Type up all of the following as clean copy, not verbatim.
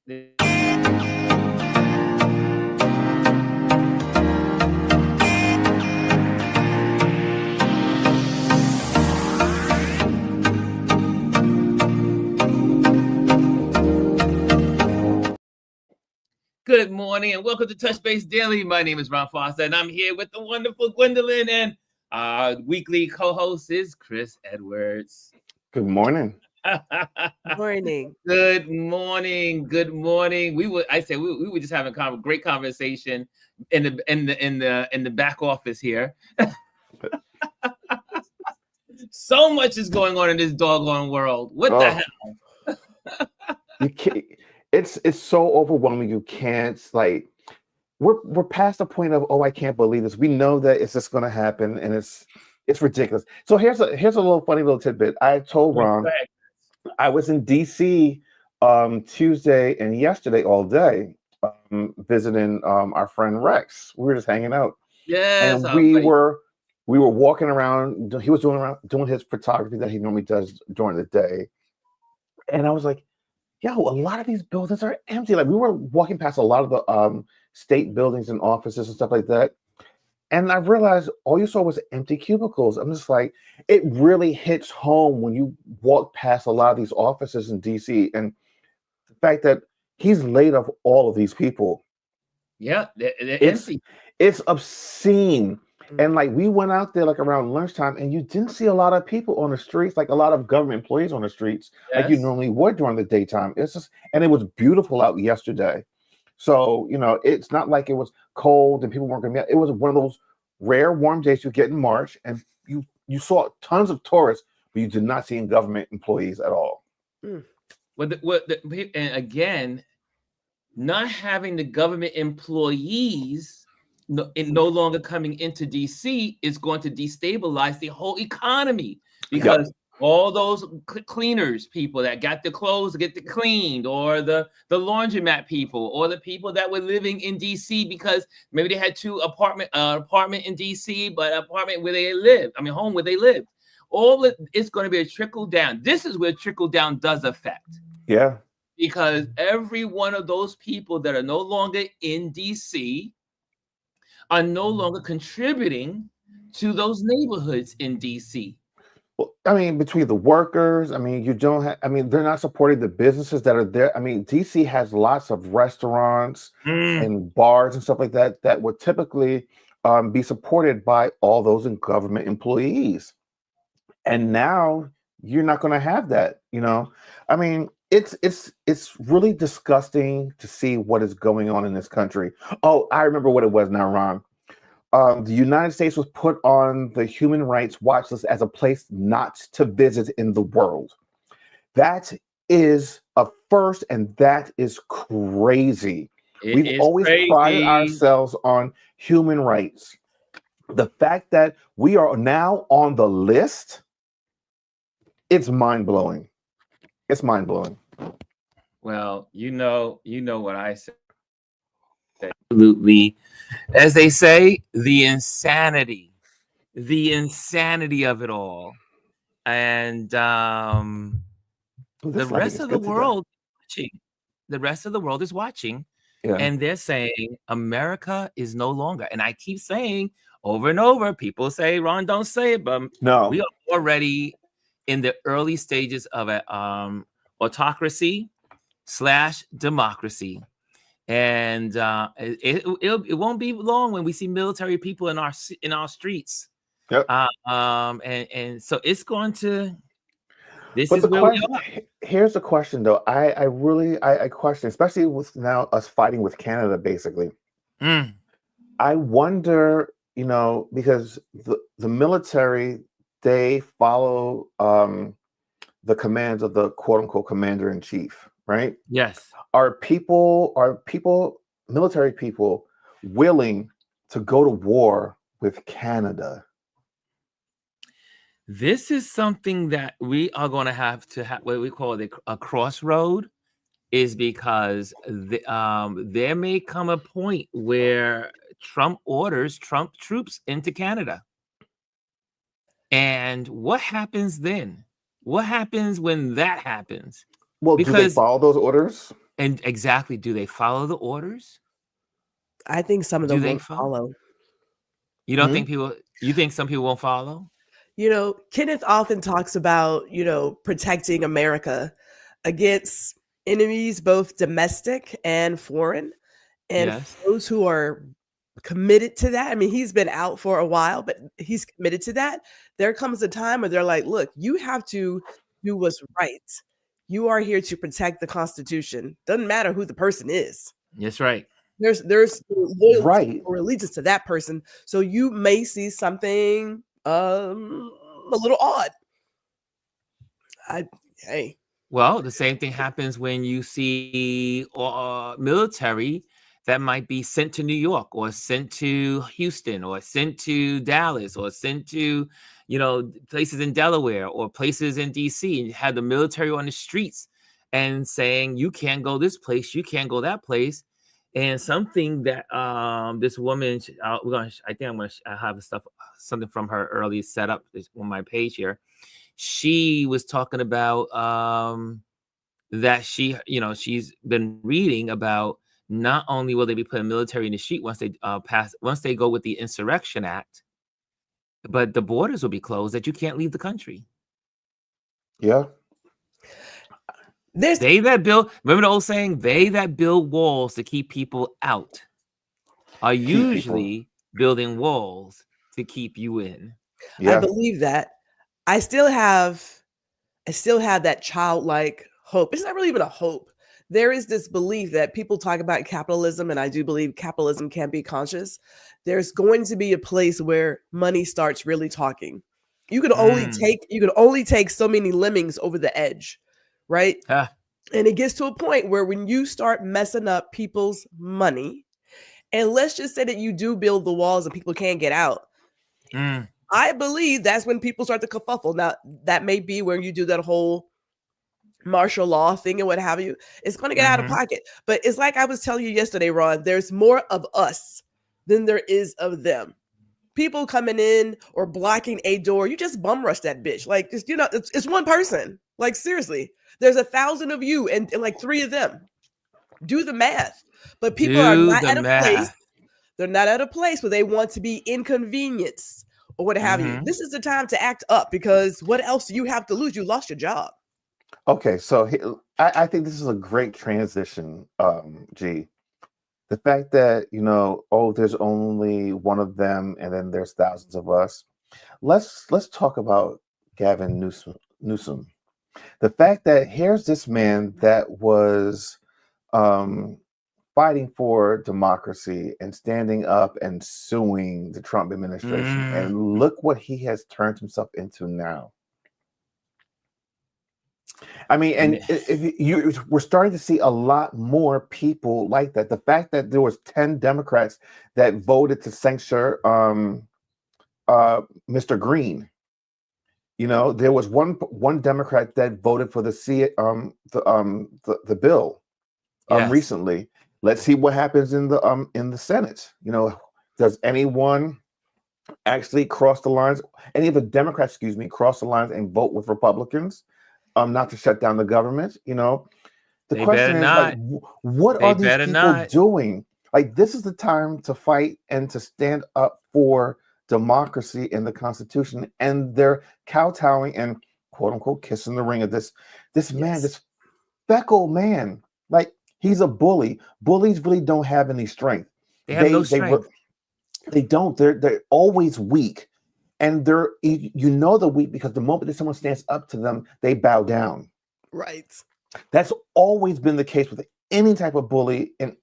Good morning and welcome to Touch Base Daily. My name is Ron Foster and I'm here with the wonderful Gwendolyn, and our weekly co-host is Chris Edwards. Good morning. Morning. Good morning. Good morning. We were just having a great conversation in the back office here. So much is going on in this doggone world. What the hell? You can't. It's so overwhelming. You can't, like, we're past the point of, I can't believe this. We know that it's just going to happen, and it's ridiculous. So here's a little funny little tidbit. I told Ron I was in DC Tuesday and yesterday all day, visiting our friend Rex. We were just hanging out. Yes, and we were walking around. He was doing his photography that he normally does during the day, and I was like, yo, a lot of these buildings are empty. Like, we were walking past a lot of the state buildings and offices and stuff like that. And I realized all you saw was empty cubicles. I'm just like, it really hits home when you walk past a lot of these offices in DC. And the fact that he's laid off all of these people. Yeah, they're empty. It's obscene. And like, we went out there like around lunchtime and you didn't see a lot of people on the streets, like a lot of government employees on the streets, like you normally would during the daytime. And it was beautiful out yesterday. So, it's not like it was cold and people weren't going to be out. It was one of those rare warm days you get in March, and you saw tons of tourists, but you did not see government employees at all. And again, not having the government employees no longer coming into DC is going to destabilize the whole economy, because all those cleaners people that got the clothes to get cleaned, or the laundromat people, or the people that were living in DC because maybe they had two apartment in DC, but apartment where they live, home where they live. It's going to be a trickle down. This is where trickle down does affect. Yeah. Because every one of those people that are no longer in DC are no longer contributing to those neighborhoods in DC. Well, between the workers, you don't have, they're not supporting the businesses that are there. DC has lots of restaurants and bars and stuff like that would typically be supported by all those government employees. And now you're not going to have that, It's really disgusting to see what is going on in this country. Oh, I remember what it was now, Ron. The United States was put on the human rights watch list as a place not to visit in the world. That is a first, and that is crazy. We've always prided ourselves on human rights. The fact that we are now on the list, it's mind-blowing. It's mind-blowing. Well, you know what I say. Absolutely. As they say, the insanity of it all. And the rest of the world is watching. Yeah. And they're saying America is no longer. And I keep saying over and over, people say, Ron, don't say it, but no, we are already in the early stages of a autocracy / democracy. And it won't be long when we see military people in our streets. Yep. And so it's going to. Here's the question, though. I really question, especially with now us fighting with Canada, basically. I wonder, because the military, they follow the commands of the quote unquote commander in chief, right? Yes. Are military people willing to go to war with Canada? This is something that we are going to have what we call a crossroad, is because there may come a point where Trump orders Trump troops into Canada. And what happens then? What happens when that happens? Well, do they follow those orders? And exactly, do they follow the orders? I think some of Do them they won't follow. You don't think people? You think some people won't follow? Kenneth often talks about, protecting America against enemies, both domestic and foreign. And Yes. for those who are committed to that, I mean, he's been out for a while, but he's committed to that. There comes a time where they're like, look, you have to do what's right. You are here to protect the Constitution. Doesn't matter who the person is. That's right. There's loyalty Right. or allegiance to that person. So you may see something a little odd. Hey. Well, the same thing happens when you see military that might be sent to New York or sent to Houston or sent to Dallas or sent to, places in Delaware or places in DC, and you have the military on the streets and saying, you can't go this place, you can't go that place. And something that this woman, I have something from her early setup on my page here. She was talking about that she's been reading about not only will they be putting military in the street once they go with the Insurrection Act, but the borders will be closed, that you can't leave the country. Yeah. Remember the old saying, they that build walls to keep people out are usually building walls to keep you in. Yeah. I believe that. I still have that childlike hope. It's not really even a hope. There is this belief that people talk about capitalism, and I do believe capitalism can be conscious. There's going to be a place where money starts really talking. You can only take so many lemmings over the edge, right? And it gets to a point where when you start messing up people's money, and let's just say that you do build the walls and people can't get out. I believe that's when people start to kerfuffle. Now, that may be where you do that whole martial law thing and what have you. It's going to get out of pocket. But it's like I was telling you yesterday, Ron, there's more of us than there is of them. People coming in or blocking a door, you just bum rush that bitch. Like, just, it's one person. Like, seriously, there's 1,000 of you and like 3 of them. Do the math. But people are not at a place. They're not at a place where they want to be inconvenienced or what have you. This is the time to act up, because what else do you have to lose? You lost your job. Okay, so I think this is a great transition, G. The fact that, there's only one of them and then there's thousands of us. Let's talk about Gavin Newsom. The fact that here's this man that was fighting for democracy and standing up and suing the Trump administration. And look what he has turned himself into now. I mean, and we're starting to see a lot more people like that. The fact that there was 10 Democrats that voted to censure Mr. Green. There was one Democrat that voted for the bill recently. Let's see what happens in the Senate. Does anyone actually cross the lines? Any of the Democrats, cross the lines and vote with Republicans, not to shut down the government? The question is, like, what are these people doing? Like, this is the time to fight and to stand up for democracy and the Constitution, and they're kowtowing and quote unquote kissing the ring of this man, this feckle man. Like, he's a bully. Bullies really don't have any strength. They have no strength. They don't. They're always weak, and they're weak because the moment that someone stands up to them, they bow down. Right. That's always been the case with any type of bully in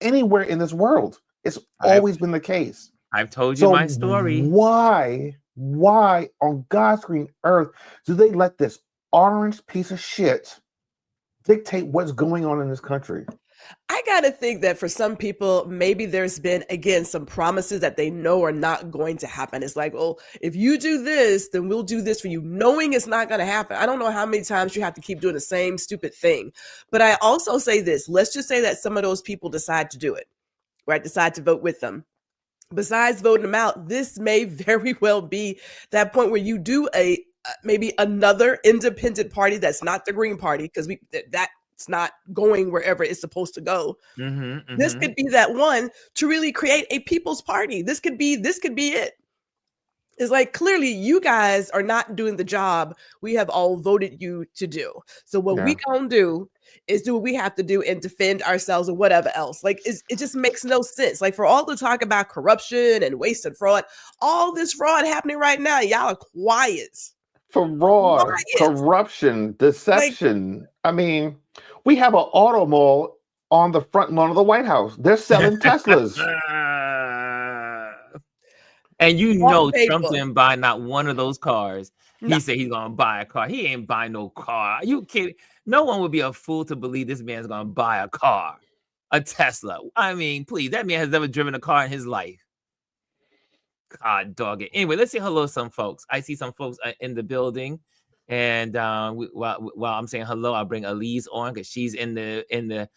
anywhere in this world. It's always been the case. I've told you my story. Why on God's green earth do they let this orange piece of shit dictate what's going on in this country? I got to think that for some people, maybe there's been, again, some promises that they know are not going to happen. It's like, oh, if you do this, then we'll do this for you, knowing it's not going to happen. I don't know how many times you have to keep doing the same stupid thing. But I also say this, let's just say that some of those people decide to do it, right? Decide to vote with them. Besides voting them out, this may very well be that point where you do maybe another independent party that's not the Green Party, because it's not going wherever it's supposed to go. Mm-hmm, This could be that one to really create a people's party. This could be it. It's like, clearly you guys are not doing the job we have all voted you to do. So what we gonna do is do what we have to do and defend ourselves or whatever else. Like, it just makes no sense. Like, for all the talk about corruption and waste and fraud, all this fraud happening right now, y'all are quiet. Fraud, corruption, deception. I mean, we have an auto mall on the front lawn of the White House. They're selling Teslas. And you know Trump didn't buy not one of those cars. He said he's gonna buy a car. He ain't buying no car. Are you kidding? No one would be a fool to believe this man's gonna buy a car, a Tesla. I mean, please, that man has never driven a car in his life. God dog it. Anyway, let's say hello to some folks. I see some folks in the building, and while I'm saying hello, I'll bring Elise on because she's in the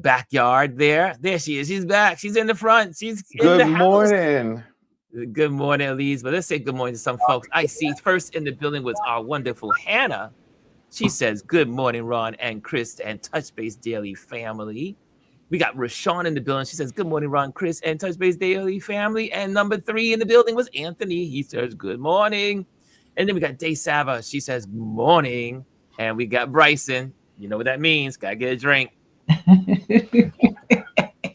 backyard there. There she is. She's back. She's in the front. She's in the house. Good morning. Good morning, Elise. But let's say good morning to some folks. I see first in the building was our wonderful Hannah. She says, good morning, Ron and Chris and Touch Base Daily family. We got Rashawn in the building. She says, good morning, Ron, Chris and Touch Base Daily family. And number 3 in the building was Anthony. He says, good morning. And then we got Day Sava. She says, good morning. And we got Bryson. You know what that means. Got to get a drink.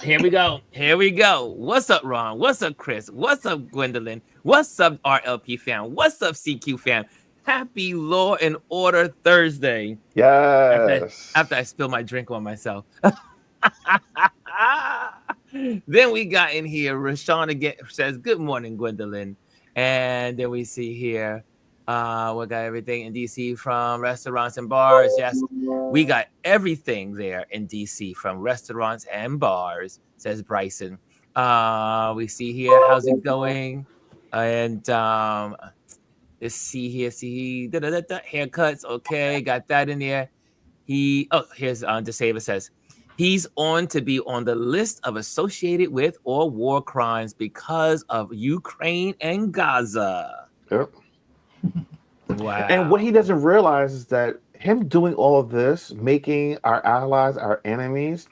Here we go. What's up, Ron? What's up, Chris? What's up, Gwendolyn? What's up, RLP fam? What's up, CQ fam? Happy Law and Order Thursday. Yes. After I spill my drink on myself. Then we got in here, Rashawn again says, good morning, Gwendolyn. And then we see here, we got everything in DC from restaurants and bars. Yes, we got everything there in DC from restaurants and bars, says Bryson. We see here, how's it going? And let's see here, haircuts. Okay, got that in there. Here's DeSaver says, he's on to be on the list of associated with or war crimes because of Ukraine and Gaza. Yep. Wow. And what he doesn't realize is that him doing all of this, making our allies our enemies,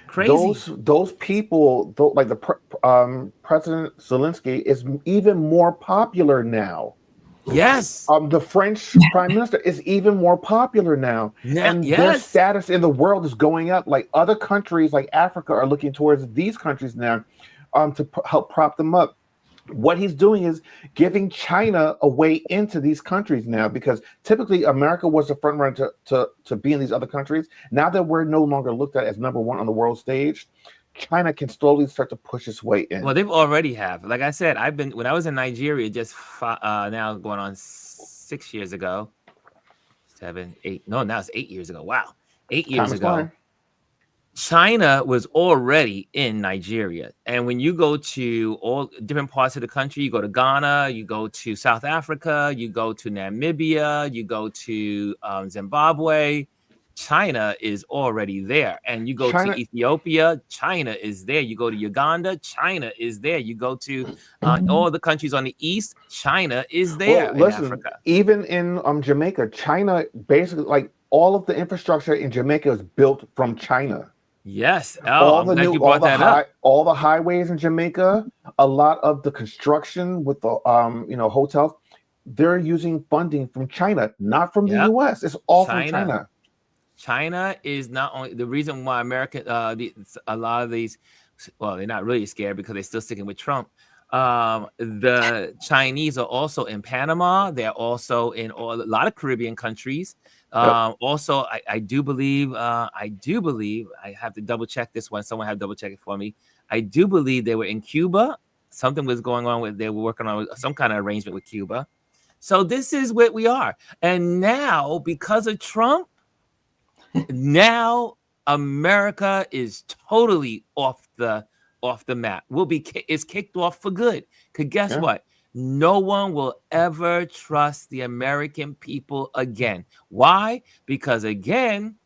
crazy. Those people, like the President Zelensky, is even more popular now. Yes. The French Prime Minister is even more popular now. And their status in the world is going up. Like, other countries like Africa are looking towards these countries now to help prop them up. What he's doing is giving China a way into these countries now, because typically America was the front runner to be in these other countries. Now that we're no longer looked at as number one on the world stage, China can slowly start to push its way in. Well, they've already have. Like I said, when I was in Nigeria, just now going on 6 years ago, 7, 8. No, now it's 8 years ago. Wow, 8 years ago. China was already in Nigeria. And when you go to all different parts of the country, you go to Ghana, you go to South Africa, you go to Namibia, you go to Zimbabwe, China is already there. And you go to Ethiopia, China is there. You go to Uganda, China is there. You go to all the countries on the east, China is there. Well, listen, in Africa. Even in Jamaica, China, basically, like, all of the infrastructure in Jamaica is built from China. Yes. All the highways in Jamaica, a lot of the construction with the hotels, they're using funding from China, not from the US. It's all from China. China is not only the reason why a lot of these, well, they're not really scared because they're still sticking with Trump. The Chinese are also in Panama. They're also in a lot of Caribbean countries. Also, I do believe, I have to double check this one. Someone have to double check it for me. I do believe they were in Cuba. Something was going on they were working on some kind of arrangement with Cuba. So this is what we are. And now, because of Trump, now America is totally off the map. It's kicked off for good. Because guess what? No one will ever trust the American people again. Why? Because again,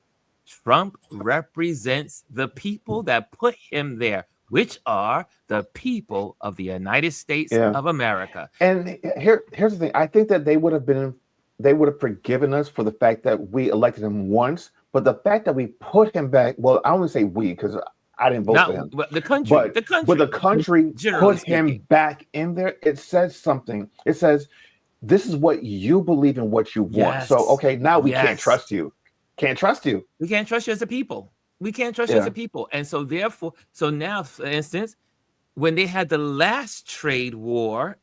Trump represents the people that put him there, which are the people of the United States of America. And here's the thing. I think that they would have forgiven us for the fact that we elected him once, But the fact that we put him back, well, I wouldn't say we because I didn't vote for him. But the country, But the country generally put him speaking. back in there. It says something. It says, this is what you believe in, what you want. Yes. So, okay, now we Yes. can't trust you. Can't trust you. We can't trust you as a people. We can't trust you as a people. And so therefore, so now, for instance, when they had the last trade war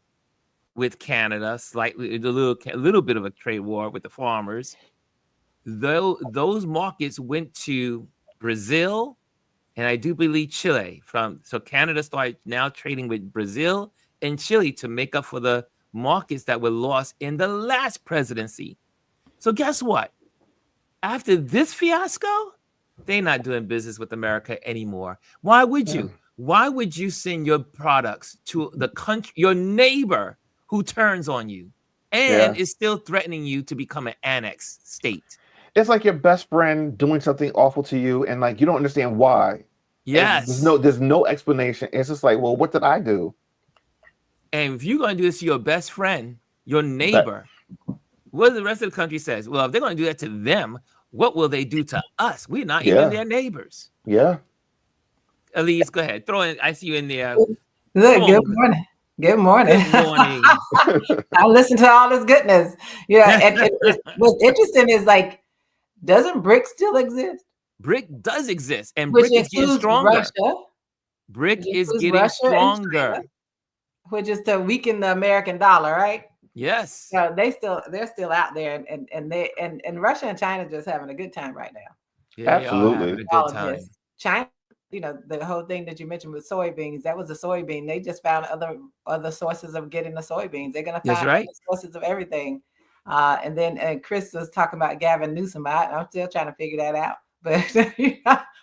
with Canada, slightly a little bit of a trade war with the farmers, those markets went to Brazil and I do believe Chile. So Canada started now trading with Brazil and Chile to make up for the markets that were lost in the last presidency. So guess what? After this fiasco, they're not doing business with America anymore. Why would you? Why would you send your products to the country, your neighbor who turns on you and is still threatening you to become an annexed state? It's like your best friend doing something awful to you and like you don't understand why. Yes. There's no explanation. It's just like, well, what did I do? And if you're going to do this to your best friend, your neighbor, what the rest of the country says, well, if they're going to do that to them, what will they do to us? We're not even their neighbors. Yeah. Elise, go ahead. Throw in. I see you in there. Look, good morning. Good morning. Good morning. I listen to all this goodness. Yeah. And what's interesting is like, doesn't BRIC still exist? BRIC does exist. And Which BRIC is getting stronger. Russia, BRIC is getting stronger. China, which is to weaken the American dollar, right? Yes. So they're still out there, and Russia and China just having a good time right now. Yeah, absolutely. a good time. China, the whole thing that you mentioned with soybeans, that was a soybean. They just found other sources of getting the soybeans. They're gonna find other sources of everything. And then Chris was talking about Gavin Newsom. I'm still trying to figure that out. But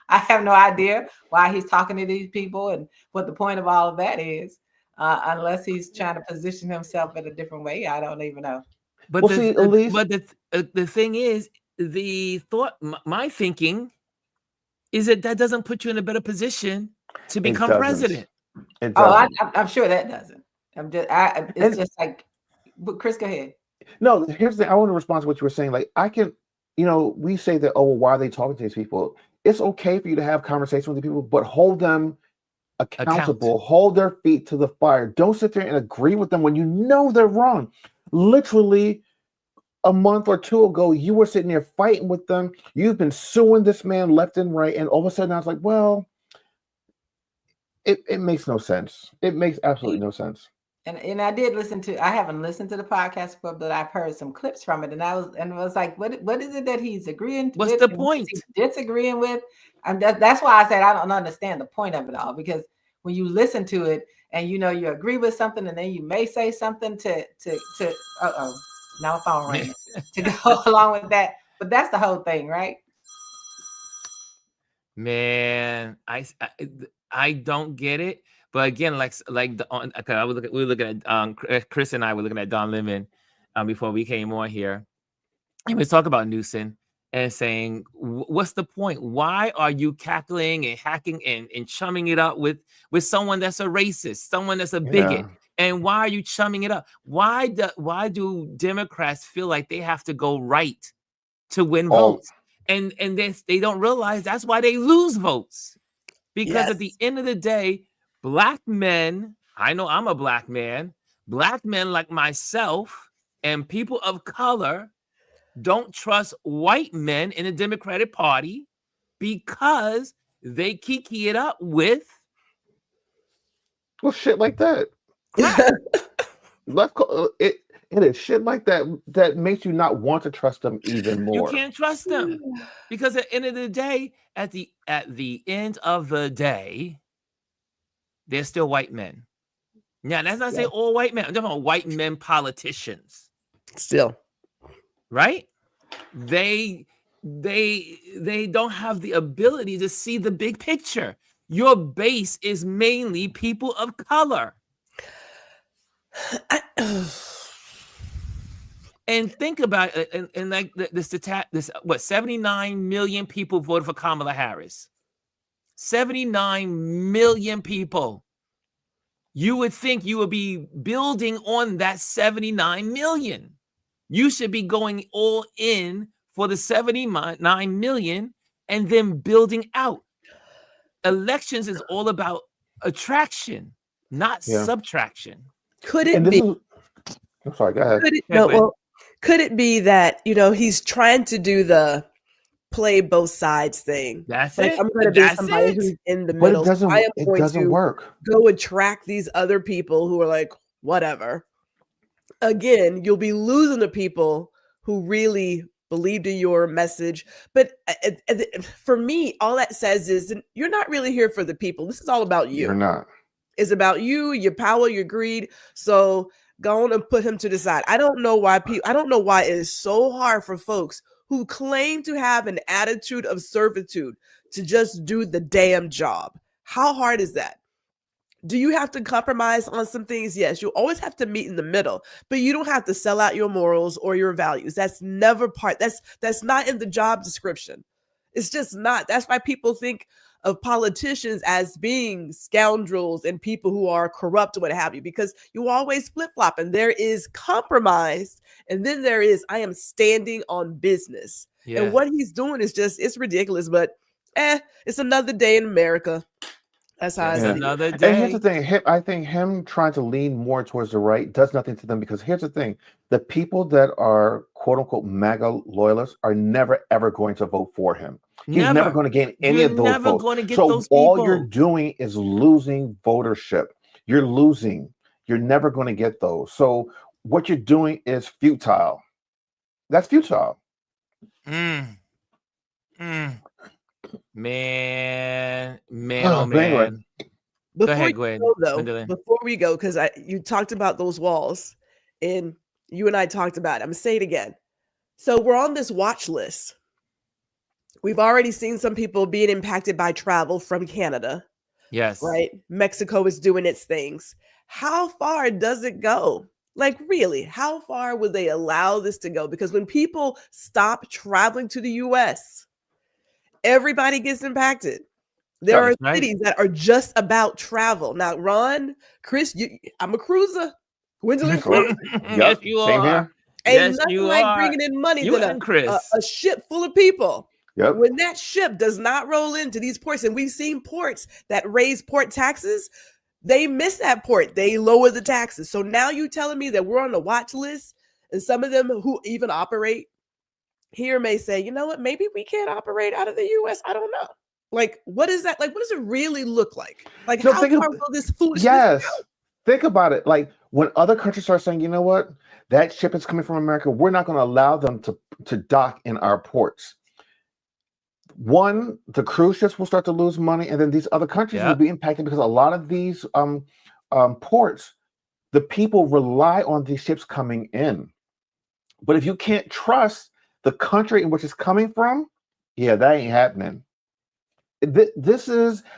I have no idea why he's talking to these people and what the point of all of that is. Unless he's trying to position himself in a different way, I don't even know. But the thing is, my thinking is that doesn't put you in a better position to become president. I'm sure that doesn't. It's just like, but Chris, go ahead. No, here's the thing. I want to respond to what you were saying. Like, I can, we say that, oh, why are they talking to these people? It's okay for you to have conversations with the people, but hold them accountable, hold their feet to the fire. Don't sit there and agree with them when you know they're wrong. Literally a month or two ago, you were sitting there fighting with them. You've been suing this man left and right. And all of a sudden I was like, well, it makes no sense. It makes absolutely no sense. And I haven't listened to the podcast before, but I've heard some clips from it. And I was like, what is it that he's agreeing with? What's the point? Disagreeing with? That's why I said I don't understand the point of it all, because when you listen to it and you agree with something, and then you may say something to now phone ringing to go along with that. But that's the whole thing, right? Man, I don't get it. But again, we were looking at Chris and I were looking at Don Lemon before we came on here, and we talk about Newsom and saying, what's the point? Why are you cackling and hacking and chumming it up with someone that's a racist, someone that's a bigot? And why are you chumming it up? Why do Democrats feel like they have to go right to win votes? And they don't realize that's why they lose votes. Because at the end of the day, Black men, I know I'm a Black man, Black men like myself and people of color don't trust white men in the Democratic Party because they kiki it up with shit like that. It is shit like that makes you not want to trust them even more. You can't trust them because at the end of the day, at the end of the day, they're still white men. Now, that's not saying all white men. I'm talking about white men politicians. Still. Right? They don't have the ability to see the big picture. Your base is mainly people of color. And think about it, and like this 79 million people voted for Kamala Harris. 79 million people. You would think you would be building on that 79 million. You should be going all in for the 79 million and then building out. Elections is all about attraction, not subtraction. Could it be? I'm sorry, go ahead. Could it be that, he's trying to do the play both sides thing? That's like, it. I'm going to be somebody who's in the middle. But it doesn't work. Go attract these other people who are like, whatever. Again, you'll be losing the people who really believed in your message. But for me, all that says is you're not really here for the people. This is all about you. You're not. It's about you, your power, your greed. So go on and put him to the side. I don't know why it is so hard for folks who claim to have an attitude of servitude to just do the damn job. How hard is that? Do you have to compromise on some things? Yes, you always have to meet in the middle, but you don't have to sell out your morals or your values. That's never that's not in the job description. It's just not. That's why people think of politicians as being scoundrels and people who are corrupt or what have you, because you always flip-flop, and there is compromise, and then there is, I am standing on business. Yeah. And what he's doing is it's ridiculous, but it's another day in America. That's how I see another it. day. And here's the thing. I think him trying to lean more towards the right does nothing to them, because here's the thing. The people that are quote unquote MAGA loyalists are never, ever going to vote for him. He's never going to gain any of those never votes. Going to get so those people. All you're doing is losing votership. You're losing. You're never going to get those. So what you're doing is futile. That's futile. Man, Before we go, because you talked about those walls, and you and I talked about it. I'm gonna say it again. So we're on this watch list. We've already seen some people being impacted by travel from Canada. Yes. Right? Mexico is doing its things. How far does it go? Like, really, how far would they allow this to go? Because when people stop traveling to the US, everybody gets impacted. There are cities that are just about travel. Now, Ron, Chris, I'm a cruiser. Gwendolyn, yes, you are. Ain't nothing like bringing in money than a ship full of people. Yep. When that ship does not roll into these ports, and we've seen ports that raise port taxes, they miss that port. They lower the taxes. So now you telling me that we're on the watch list, and some of them who even operate here may say, you know what, maybe we can't operate out of the US. I don't know. Like, what is that? Like, what does it really look like? Like, how far will this foolishness go? Think about it. Like, when other countries start saying, you know what, that ship is coming from America, we're not going to allow them to dock in our ports. One, the cruise ships will start to lose money, and then these other countries will be impacted, because a lot of these ports, the people rely on these ships coming in. But if you can't trust the country in which it's coming from, that ain't happening.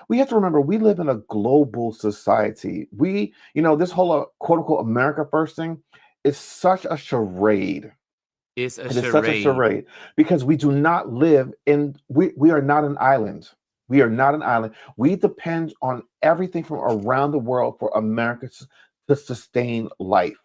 We have to remember, we live in a global society. This whole quote unquote America first thing is such a charade. It's such a charade, because we do not live in, we are not an island. We are not an island. We depend on everything from around the world for America to sustain life.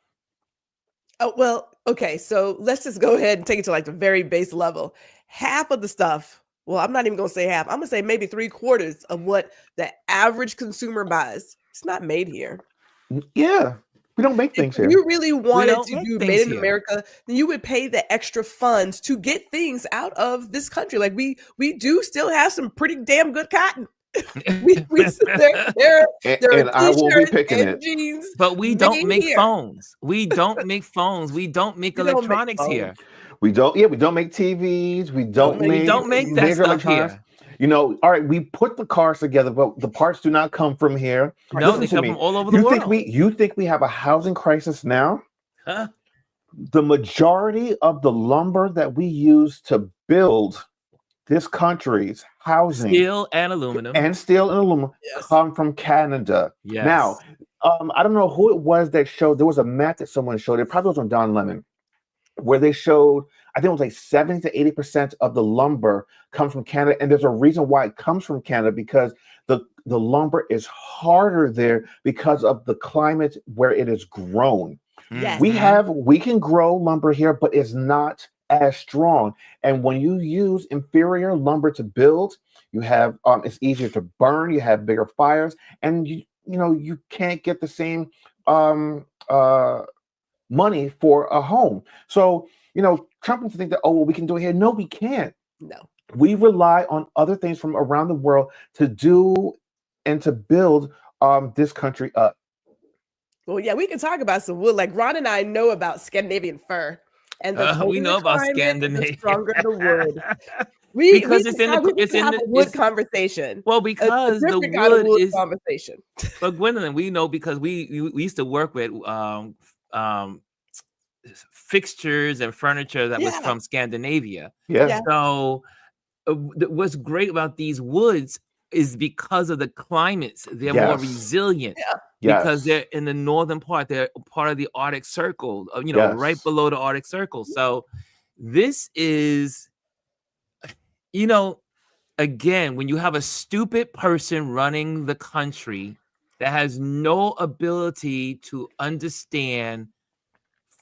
Oh, well, okay. So let's just go ahead and take it to like the very base level. Half of the stuff, well, I'm not even going to say half. I'm going to say maybe 3/4 of what the average consumer buys. It's not made here. Yeah. We don't make things here. If you really wanted to do made in America, then you would pay the extra funds to get things out of this country. Like we do still have some pretty damn good cotton. there and I will be picking it. Jeans, but we don't make phones. We don't make phones. We don't make electronics here. We don't make TVs. We don't make that stuff here. All right, we put the cars together, but the parts do not come from here. No, they come from all over the world. You think we have a housing crisis now? Huh? The majority of the lumber that we use to build this country's housing, steel and aluminum, come from Canada. Yes. Now, I don't know who it was that showed. There was a map that someone showed. It probably was on Don Lemon, where they showed, I think it was like 70 to 80% of the lumber comes from Canada. And there's a reason why it comes from Canada, because the lumber is harder there because of the climate where it is grown. Yes. We can grow lumber here, but it's not as strong. And when you use inferior lumber to build, you have it's easier to burn, you have bigger fires, and you can't get the same money for a home. So Trump wants to think that, oh well, we can do it here. No, we can't. No. We rely on other things from around the world to do and to build this country up. Well, yeah, we can talk about some wood. Like Ron and I know about Scandinavian fir, and the colder we know the about climate, Scandinavia. the stronger the wood. Because we have a wood conversation. Well, because the different kind of wood is conversation. But Gwendolyn, we know because we used to work with fixtures and furniture that was from Scandinavia. Yeah. So what's great about these woods is because of the climates, they're more resilient. Because they're in the northern part, they're part of the Arctic Circle, right below the Arctic Circle. So this is, again, when you have a stupid person running the country that has no ability to understand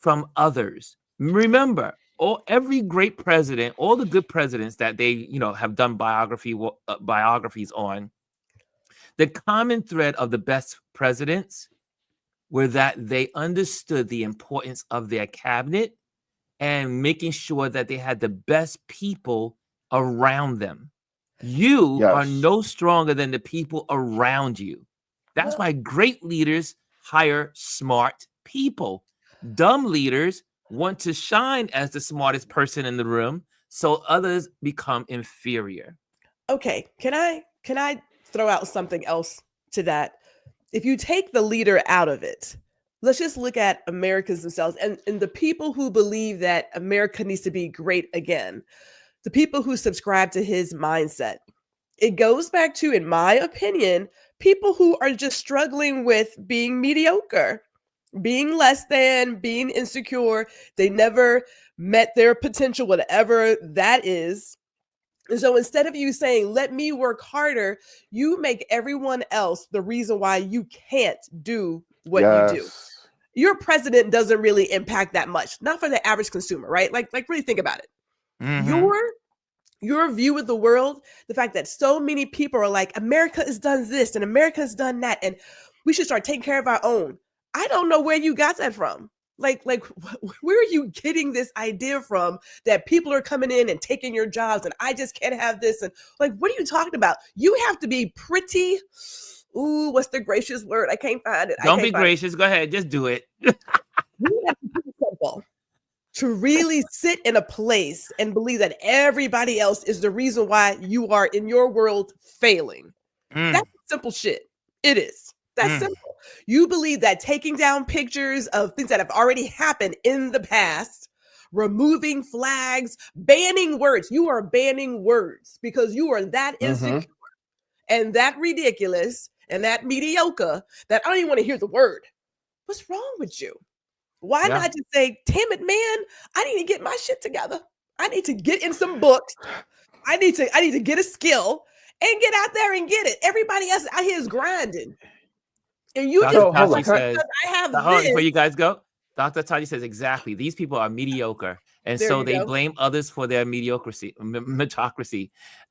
from others. Remember, every great president, all the good presidents that they, have done biographies on, the common thread of the best presidents were that they understood the importance of their cabinet and making sure that they had the best people around them. You are no stronger than the people around you. That's why great leaders hire smart people. Dumb leaders want to shine as the smartest person in the room, so others become inferior. Okay, can I throw out something else to that? If you take the leader out of it, let's just look at Americans themselves and the people who believe that America needs to be great again. The people who subscribe to his mindset. It goes back to, in my opinion, people who are just struggling with being mediocre, being less than, being insecure. They never met their potential, whatever that is. And so instead of you saying, let me work harder, you make everyone else the reason why you can't do what you do. Your president doesn't really impact that much, not for the average consumer, right? Like really think about it. Mm-hmm. Your view of the world, the fact that so many people are like, America has done this and America has done that, and we should start taking care of our own. I don't know where you got that from. Like, where are you getting this idea from that people are coming in and taking your jobs and I just can't have this? And like, what are you talking about? You have to be pretty. Ooh, what's the gracious word? I can't find it. Don't be gracious. Go ahead. Just do it. You have to be simple to really sit in a place and believe that everybody else is the reason why you are in your world failing. That's simple shit. It is. That's simple. You believe that taking down pictures of things that have already happened in the past, removing flags, banning words. You are banning words because you are that insecure and that ridiculous and that mediocre that I don't even want to hear the word. What's wrong with you? Why not just say, damn it, man, I need to get my shit together. I need to get in some books. I need to get a skill and get out there and get it. Everybody else out here is grinding. And you Dr. just Tachi says, I have before you guys go, Dr. Tachi says exactly. These people are mediocre, and so they blame others for their mediocrity.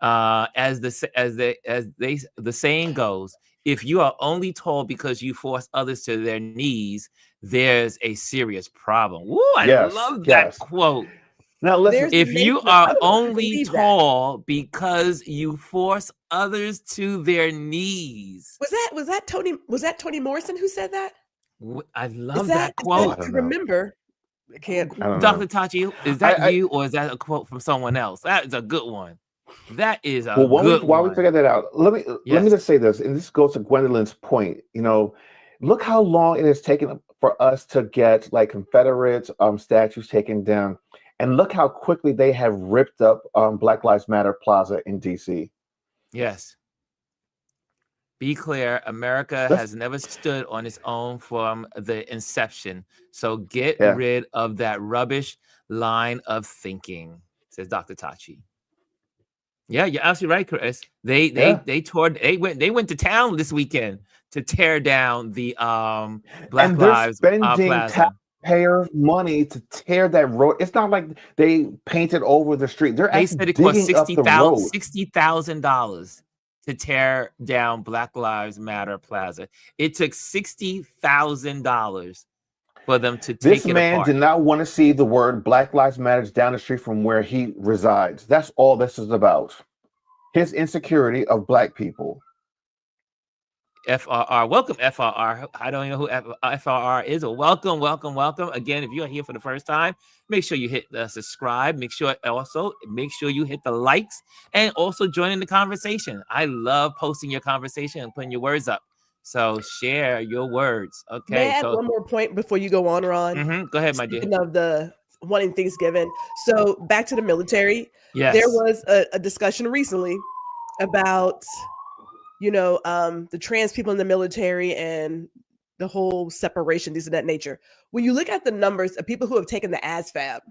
As the saying goes, if you are only tall because you force others to their knees, there's a serious problem. Woo, I love that quote. Now listen, if you are only tall because you force others to their knees. Was that Toni Morrison who said that? I love that quote. I remember. I can't. Dr. Tachi, is that you or is that a quote from someone else? That is a good one. That is a good one. While we figure that out, let me just say this, and this goes to Gwendolyn's point. Look how long it has taken for us to get like Confederate statues taken down. And look how quickly they have ripped up Black Lives Matter Plaza in DC. Yes. Be clear, America has never stood on its own from the inception. So get rid of that rubbish line of thinking, says Dr. Tachi. Yeah, you're absolutely right, Chris. They went to town this weekend to tear down the Black Lives Plaza. taxpayer money to tear that road. It's not like they painted over the street. They're They actually said it cost digging up the road. $60,000 to tear down Black Lives Matter Plaza. It took $60,000 for them to This take it man apart. did not want to see the word Black Lives Matter down the street from where he resides. That's all this is about. His insecurity of Black people. FRR, welcome FRR. I don't know who FRR is. Or welcome. Again, if you're here for the first time, make sure you hit the subscribe. Make sure you hit the likes and also join in the conversation. I love posting your conversation and putting your words up. So share your words. Okay. May I add one more point before you go on, Ron? Go ahead, my dear. Speaking of the wanting things given. So back to the military. Yes. There was a discussion recently about, the trans people in the military and the whole separation, these of that nature. When you look at the numbers of people who have taken the ASVAB,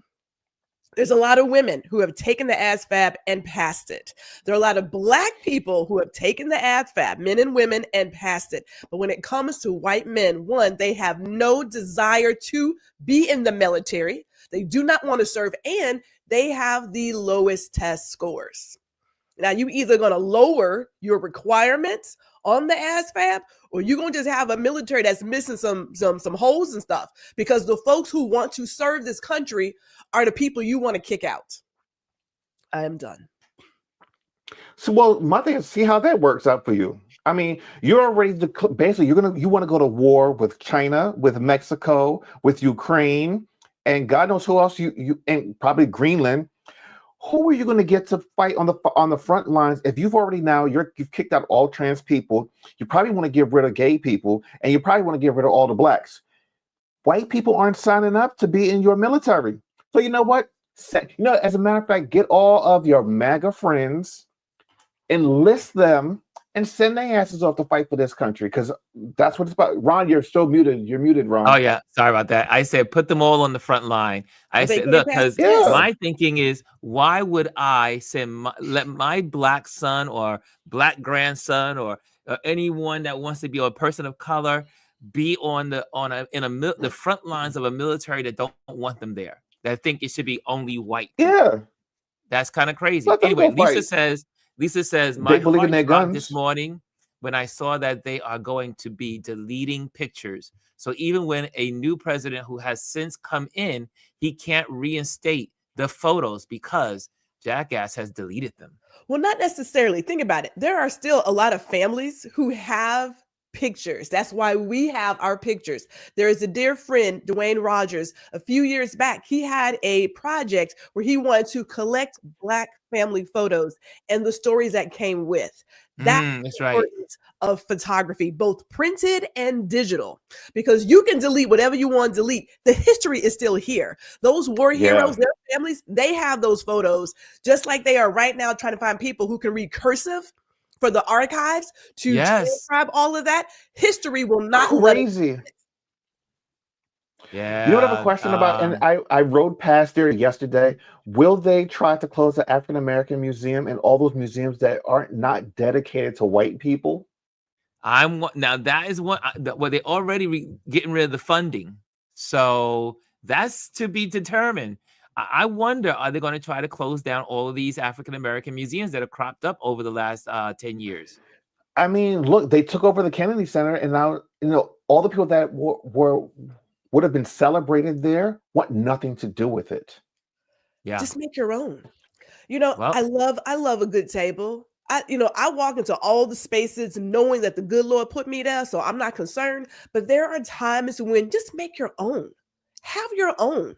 there's a lot of women who have taken the ASVAB and passed it. There are a lot of Black people who have taken the ASVAB, men and women, and passed it. But when it comes to white men, one, they have no desire to be in the military. They do not want to serve, and they have the lowest test scores. Now, you either going to lower your requirements on the ASVAB, or you're going to just have a military that's missing some holes and stuff, because the folks who want to serve this country are the people you want to kick out. I am done. So, well, my thing is, see how that works out for you. I mean, you're already basically you want to go to war with China, with Mexico, with Ukraine, and God knows who else you and probably Greenland. Who are you going to get to fight on the front lines if you've already you've kicked out all trans people? You probably want to get rid of gay people, and you probably want to get rid of all the Blacks. White people aren't signing up to be in your military. So you know what? As a matter of fact, get all of your MAGA friends, enlist them, and send their asses off to fight for this country, because that's what it's about. Ron, you're still muted. You're muted, Ron. Oh, yeah. Sorry about that. I said put them all on the front line. I said, look, because my thinking is, why would I let my Black son or Black grandson or anyone that wants to be a person of color be in the front lines of a military that don't want them there, that think it should be only white people? Yeah. That's kind of crazy. Anyway, Lisa says, my heart dropped this morning when I saw that they are going to be deleting pictures. So even when a new president who has since come in, he can't reinstate the photos because Jackass has deleted them. Well, not necessarily. Think about it. There are still a lot of families who have pictures. That's why we have our pictures. There is a dear friend, Dwayne Rogers, a few years back, he had a project where he wanted to collect Black family photos and the stories that came with. That's right. Of photography, both printed and digital, because you can delete whatever you want to delete. The history is still here. Those war heroes, their families, they have those photos, just like they are right now trying to find people who can read cursive for the archives to transcribe all of that. History will not crazy. Yeah. You know what I have a question about? And I rode past there yesterday. Will they try to close the African American Museum and all those museums that are not dedicated to white people? Now that is what they already getting rid of the funding. So that's to be determined. I wonder, are they going to try to close down all of these African American museums that have cropped up over the last 10 years? I mean, look, they took over the Kennedy Center, and now all the people that would have been celebrated there want nothing to do with it. Yeah, just make your own. I love a good table. I walk into all the spaces knowing that the good Lord put me there, so I'm not concerned. But there are times when just make your own. Have your own.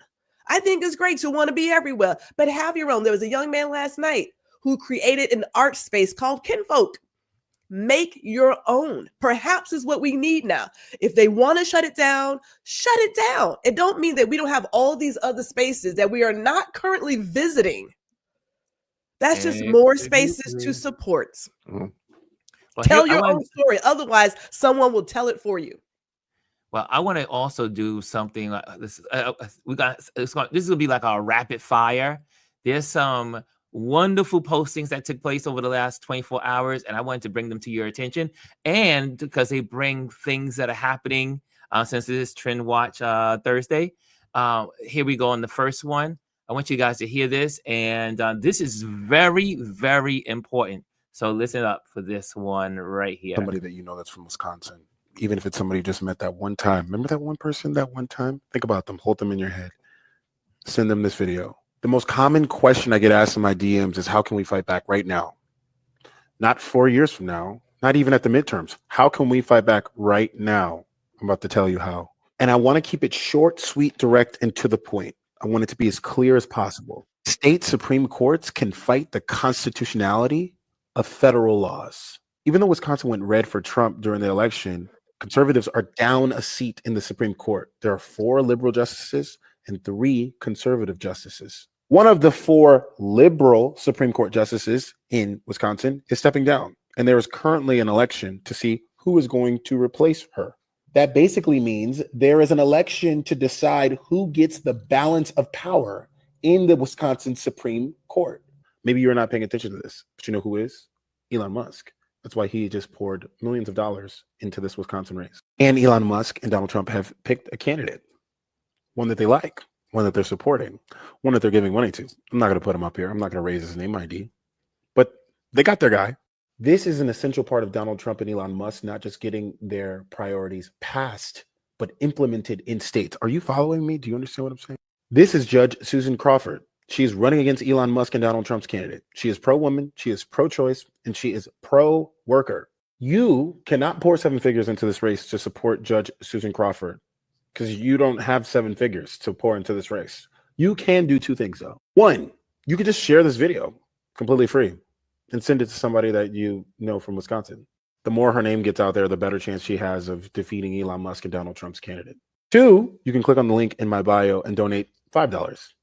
I think it's great to want to be everywhere, but have your own. There was a young man last night who created an art space called Kinfolk. Make your own. Perhaps is what we need now. If they want to shut it down, shut it down. It don't mean that we don't have all these other spaces that we are not currently visiting. That's just more spaces to support. Mm-hmm. Well, tell your own story. Otherwise, someone will tell it for you. Well, I want to also do something like this. This is going to be like our rapid fire. There's some wonderful postings that took place over the last 24 hours, and I wanted to bring them to your attention. And because they bring things that are happening since this is TrendWatch Thursday. Here we go on the first one. I want you guys to hear this, and this is very, very important. So listen up for this one right here. Somebody that you know that's from Wisconsin, even if it's somebody you just met that one time. Remember that one person that one time? Think about them. Hold them in your head. Send them this video. The most common question I get asked in my DMs is, how can we fight back right now? Not 4 years from now, not even at the midterms. How can we fight back right now? I'm about to tell you how. And I want to keep it short, sweet, direct, and to the point. I want it to be as clear as possible. State Supreme Courts can fight the constitutionality of federal laws. Even though Wisconsin went red for Trump during the election, conservatives are down a seat in the Supreme Court. There are 4 liberal justices and 3 conservative justices. One of the 4 liberal Supreme Court justices in Wisconsin is stepping down, and there is currently an election to see who is going to replace her. That basically means there is an election to decide who gets the balance of power in the Wisconsin Supreme Court. Maybe you're not paying attention to this, but you know who is? Elon Musk. That's why he just poured millions of dollars into this Wisconsin race. And Elon Musk and Donald Trump have picked a candidate, one that they like, one that they're supporting, one that they're giving money to. I'm not going to put him up here. I'm not going to raise his name ID, but they got their guy. This is an essential part of Donald Trump and Elon Musk, not just getting their priorities passed, but implemented in states. Are you following me? Do you understand what I'm saying? This is Judge Susan Crawford. She's running against Elon Musk and Donald Trump's candidate. She is pro-woman, she is pro-choice, and she is pro-worker. You cannot pour 7 figures into this race to support Judge Susan Crawford because you don't have 7 figures to pour into this race. You can do 2 things, though. 1, you could just share this video completely free and send it to somebody that you know from Wisconsin. The more her name gets out there, the better chance she has of defeating Elon Musk and Donald Trump's candidate. 2, you can click on the link in my bio and donate $5.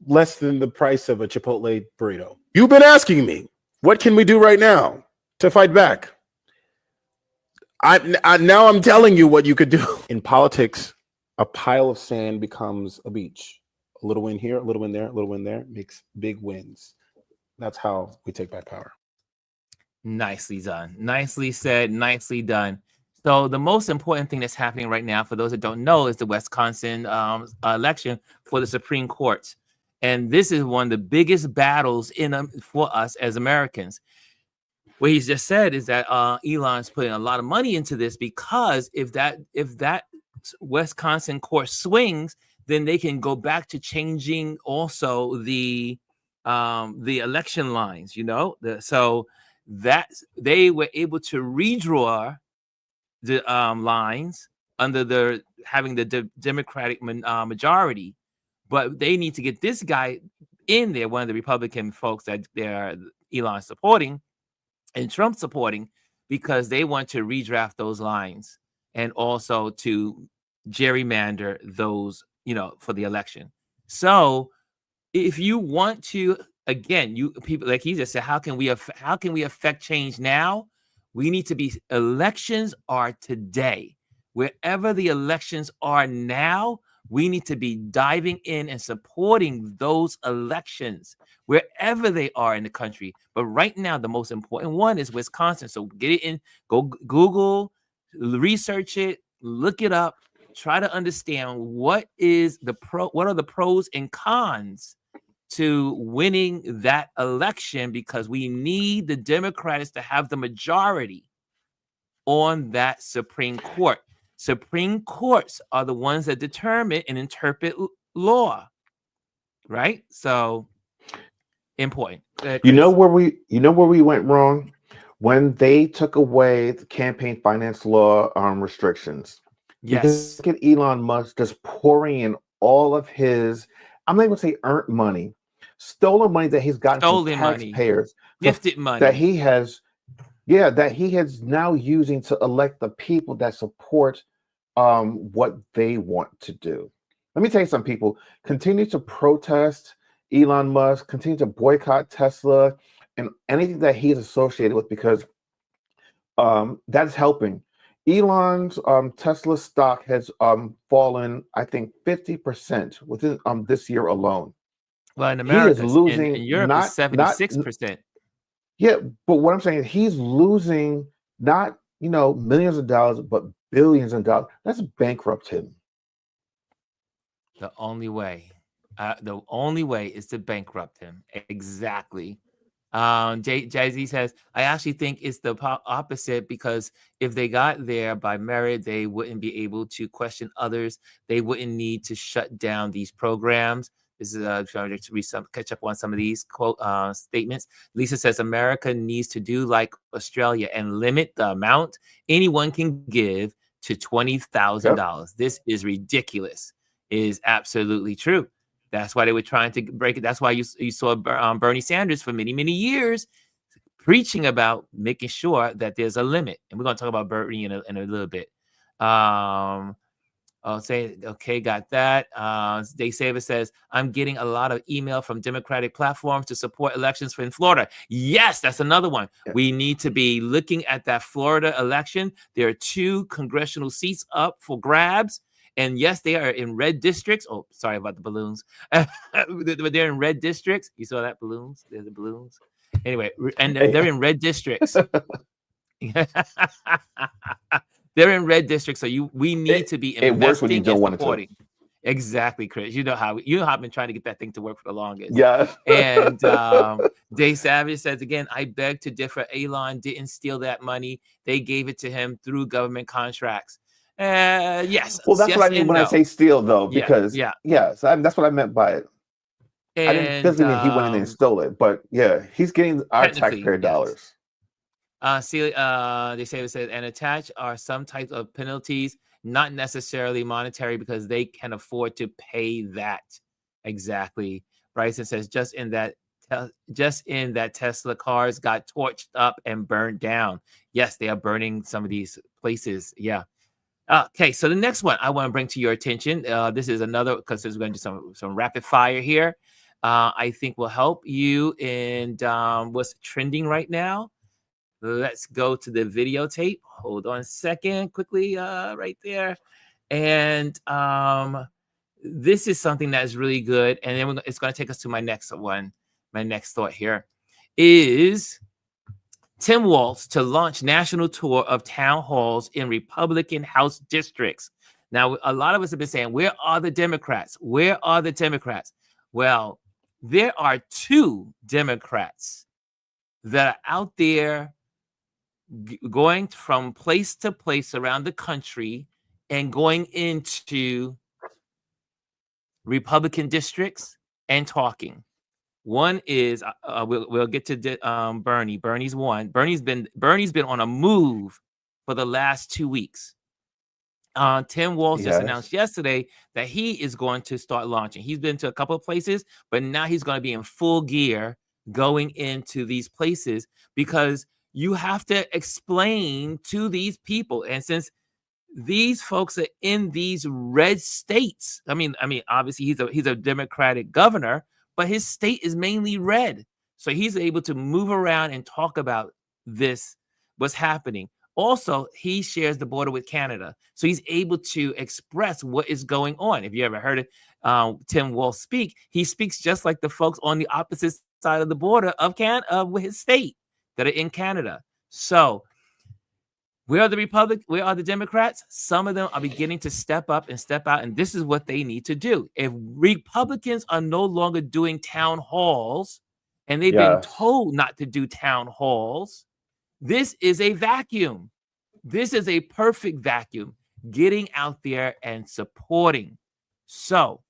Less than the price of a Chipotle burrito. You've been asking me, what can we do right now to fight back? Now I'm telling you what you could do. In politics, a pile of sand becomes a beach. A little win here, a little win there, a little win there makes big wins. That's how we take back power. Nicely done. Nicely said. Nicely done. So the most important thing that's happening right now, for those that don't know, is the Wisconsin election for the Supreme Court. And this is one of the biggest battles for us as Americans. What he's just said is that Elon's putting a lot of money into this, because if that Wisconsin court swings, then they can go back to changing also the election lines, so that they were able to redraw the lines under having the Democratic majority, but they need to get this guy in there, one of the Republican folks that they're Elon supporting and Trump supporting, because they want to redraft those lines and also to gerrymander those, for the election. So if you want to, again, people, like he just said, how can we affect change now? We need to be, elections are today. Wherever the elections are now, we need to be diving in and supporting those elections wherever they are in the country. But right now, the most important one is Wisconsin. So get it in, go Google, research it, look it up, try to understand what are the pros and cons to winning that election, because we need the Democrats to have the majority on that Supreme Court. Supreme Courts are the ones that determine and interpret law, right? So important. You know where we went wrong? When they took away the campaign finance law restrictions. Yes. Look at Elon Musk just pouring in all of his, I'm not even gonna say earned money, stolen money that he's gotten from taxpayers, gifted money that he has now using to elect the people that support what they want to do. Let me tell you, some people continue to protest Elon Musk, continue to boycott Tesla and anything that he's associated with, because that's helping. Elon's Tesla stock has fallen, I think, 50% within this year alone. Well, in America, he is losing, in Europe, it's 76%. Yeah, but what I'm saying is he's losing not millions of dollars, but billions of dollars. Let's bankrupt him. The only way is to bankrupt him. Exactly. Jay-Z says, I actually think it's the opposite, because if they got there by merit, they wouldn't be able to question others. They wouldn't need to shut down these programs. This is trying to catch up on some of these quote statements. Lisa says, America needs to do like Australia and limit the amount anyone can give to $20,000. Yep. This is ridiculous. It is absolutely true. That's why they were trying to break it. That's why you saw Bernie Sanders for many, many years preaching about making sure that there's a limit. And we're going to talk about Bernie in a little bit. I'll say, okay, got that. Day Saver says, I'm getting a lot of email from Democratic platforms to support elections in Florida. Yes, that's another one. Yeah. We need to be looking at that Florida election. There are 2 congressional seats up for grabs. And yes, they are in red districts. Oh, sorry about the balloons. They're in red districts. You saw that balloons? There's the balloons. Anyway, and they're in red districks. They're in red districts, so we need to be investing and supporting. Exactly, Chris. You know how I've been trying to get that thing to work for the longest. Yeah. And Dave Savage says again, I beg to differ. Elon didn't steal that money. They gave it to him through government contracts. Yes. Well, that's what I mean when I say steal, though, because that's what I meant by it. And doesn't mean he went in and stole it, but yeah, he's getting our taxpayer dollars. They say and attach are some types of penalties, not necessarily monetary, because they can afford to pay that. Exactly. Bryson says just in that Tesla cars got torched up and burned down. Yes, they are burning some of these places. Yeah. Okay, so the next one I want to bring to your attention. This is another, because we're going to do some rapid fire here. I think will help you in what's trending right now. Let's go to the videotape. Hold on a second, quickly, right there. And this is something that is really good. And then it's going to take us to my next one. My next thought here is Tim Walz to launch national tour of town halls in Republican House districts. Now, a lot of us have been saying, where are the Democrats? Where are the Democrats? Well, there are 2 Democrats that are out there going from place to place around the country and going into Republican districts and talking. One is we'll get to Bernie. Bernie's one. Bernie's been on a move for the last 2 weeks. Tim Walz just announced yesterday that he is going to start launching. He's been to a couple of places, but now he's going to be in full gear going into these places, because you have to explain to these people. And since these folks are in these red states, I mean, obviously he's a Democratic governor, but his state is mainly red. So he's able to move around and talk about this, what's happening. Also, he shares the border with Canada. So he's able to express what is going on. If you ever heard Tim Walz speak, he speaks just like the folks on the opposite side of the border of with his state that are in Canada. So where are the Democrats? Some of them are beginning to step up and step out, and this is what they need to do. If Republicans are no longer doing town halls, and they've been told not to do town halls, this is a vacuum. This is a perfect vacuum, getting out there and supporting. So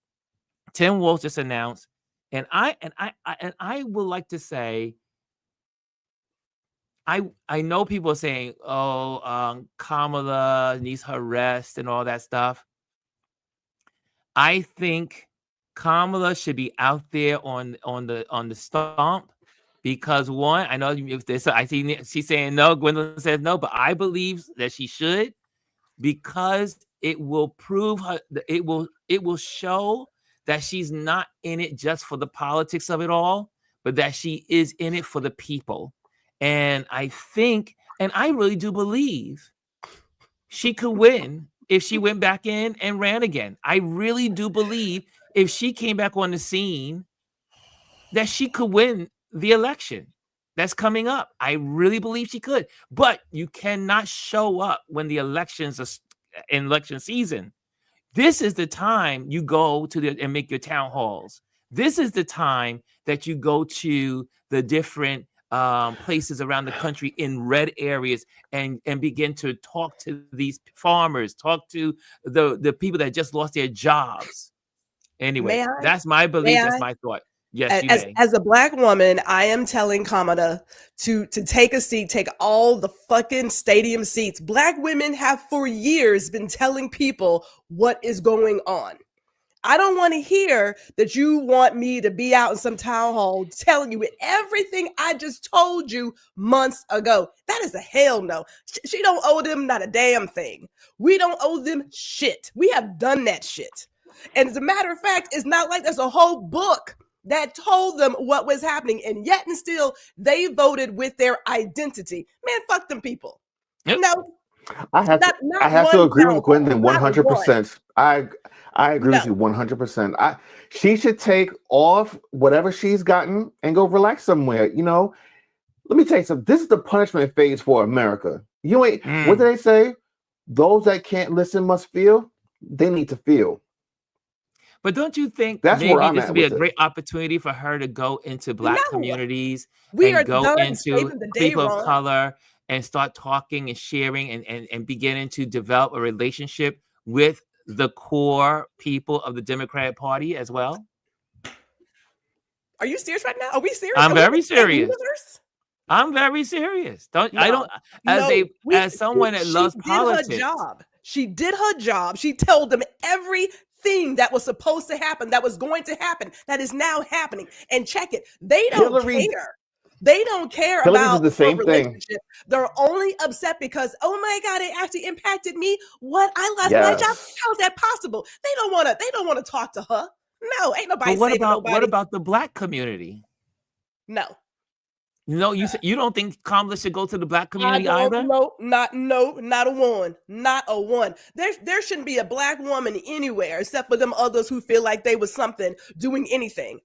Tim Walz just announced, and I would like to say, I know people are saying, Kamala needs her rest and all that stuff. I think Kamala should be out there on the stomp, because one, I know if this, I see she's saying no. Gwendolyn says no, but I believe that she should, because it will prove her. It will show that she's not in it just for the politics of it all, but that she is in it for the people. And I think, and I really do believe, she could win if she went back in and ran again. I really do believe if she came back on the scene that she could win the election that's coming up. I really believe she could. But you cannot show up when the elections are in election season. This is the time you go to and make your town halls. This is the time that you go to the different places around the country in red areas and begin to talk to these farmers, talk to the people that just lost their jobs. Anyway, that's my belief. That's my thought. Yes, you may. As a Black woman, I am telling Kamala to take a seat, take all the fucking stadium seats. Black women have for years been telling people what is going on. I don't want to hear that you want me to be out in some town hall telling you everything I just told you months ago. That is a hell no. She don't owe them not a damn thing. We don't owe them shit. We have done that shit. And as a matter of fact, it's not like there's a whole book that told them what was happening, and yet and still they voted with their identity. Man, fuck them people. Yep. No, I have to agree with Gwendolyn 100%. I agree with you 100%. She should take off whatever she's gotten and go relax somewhere. You know, let me tell you something. This is the punishment phase for America. You ain't. What do they say? Those that can't listen must feel. They need to feel. But don't you think That's maybe this would be a it. great opportunity for her to go into Black communities we and are go done into saving the day, people of Ron. color and start talking and sharing and beginning to develop a relationship with the core people of the Democratic Party as well? Are you serious right now? Are we serious? I'm very serious. I'm very serious. As someone that loves politics. She did her job. She told them everything that was supposed to happen, that was going to happen, that is now happening. And check it. They don't care. They don't care about the same relationship. Thing. They're only upset because, oh my God, it actually impacted me. What? I lost my job. How is that possible? They don't want to talk to her. No, ain't nobody saving nobody. What about the Black community? No. No, you don't think Kamala should go to the Black community either? No, not a one. Not a one. There shouldn't be a Black woman anywhere except for them others who feel like they was something doing anything.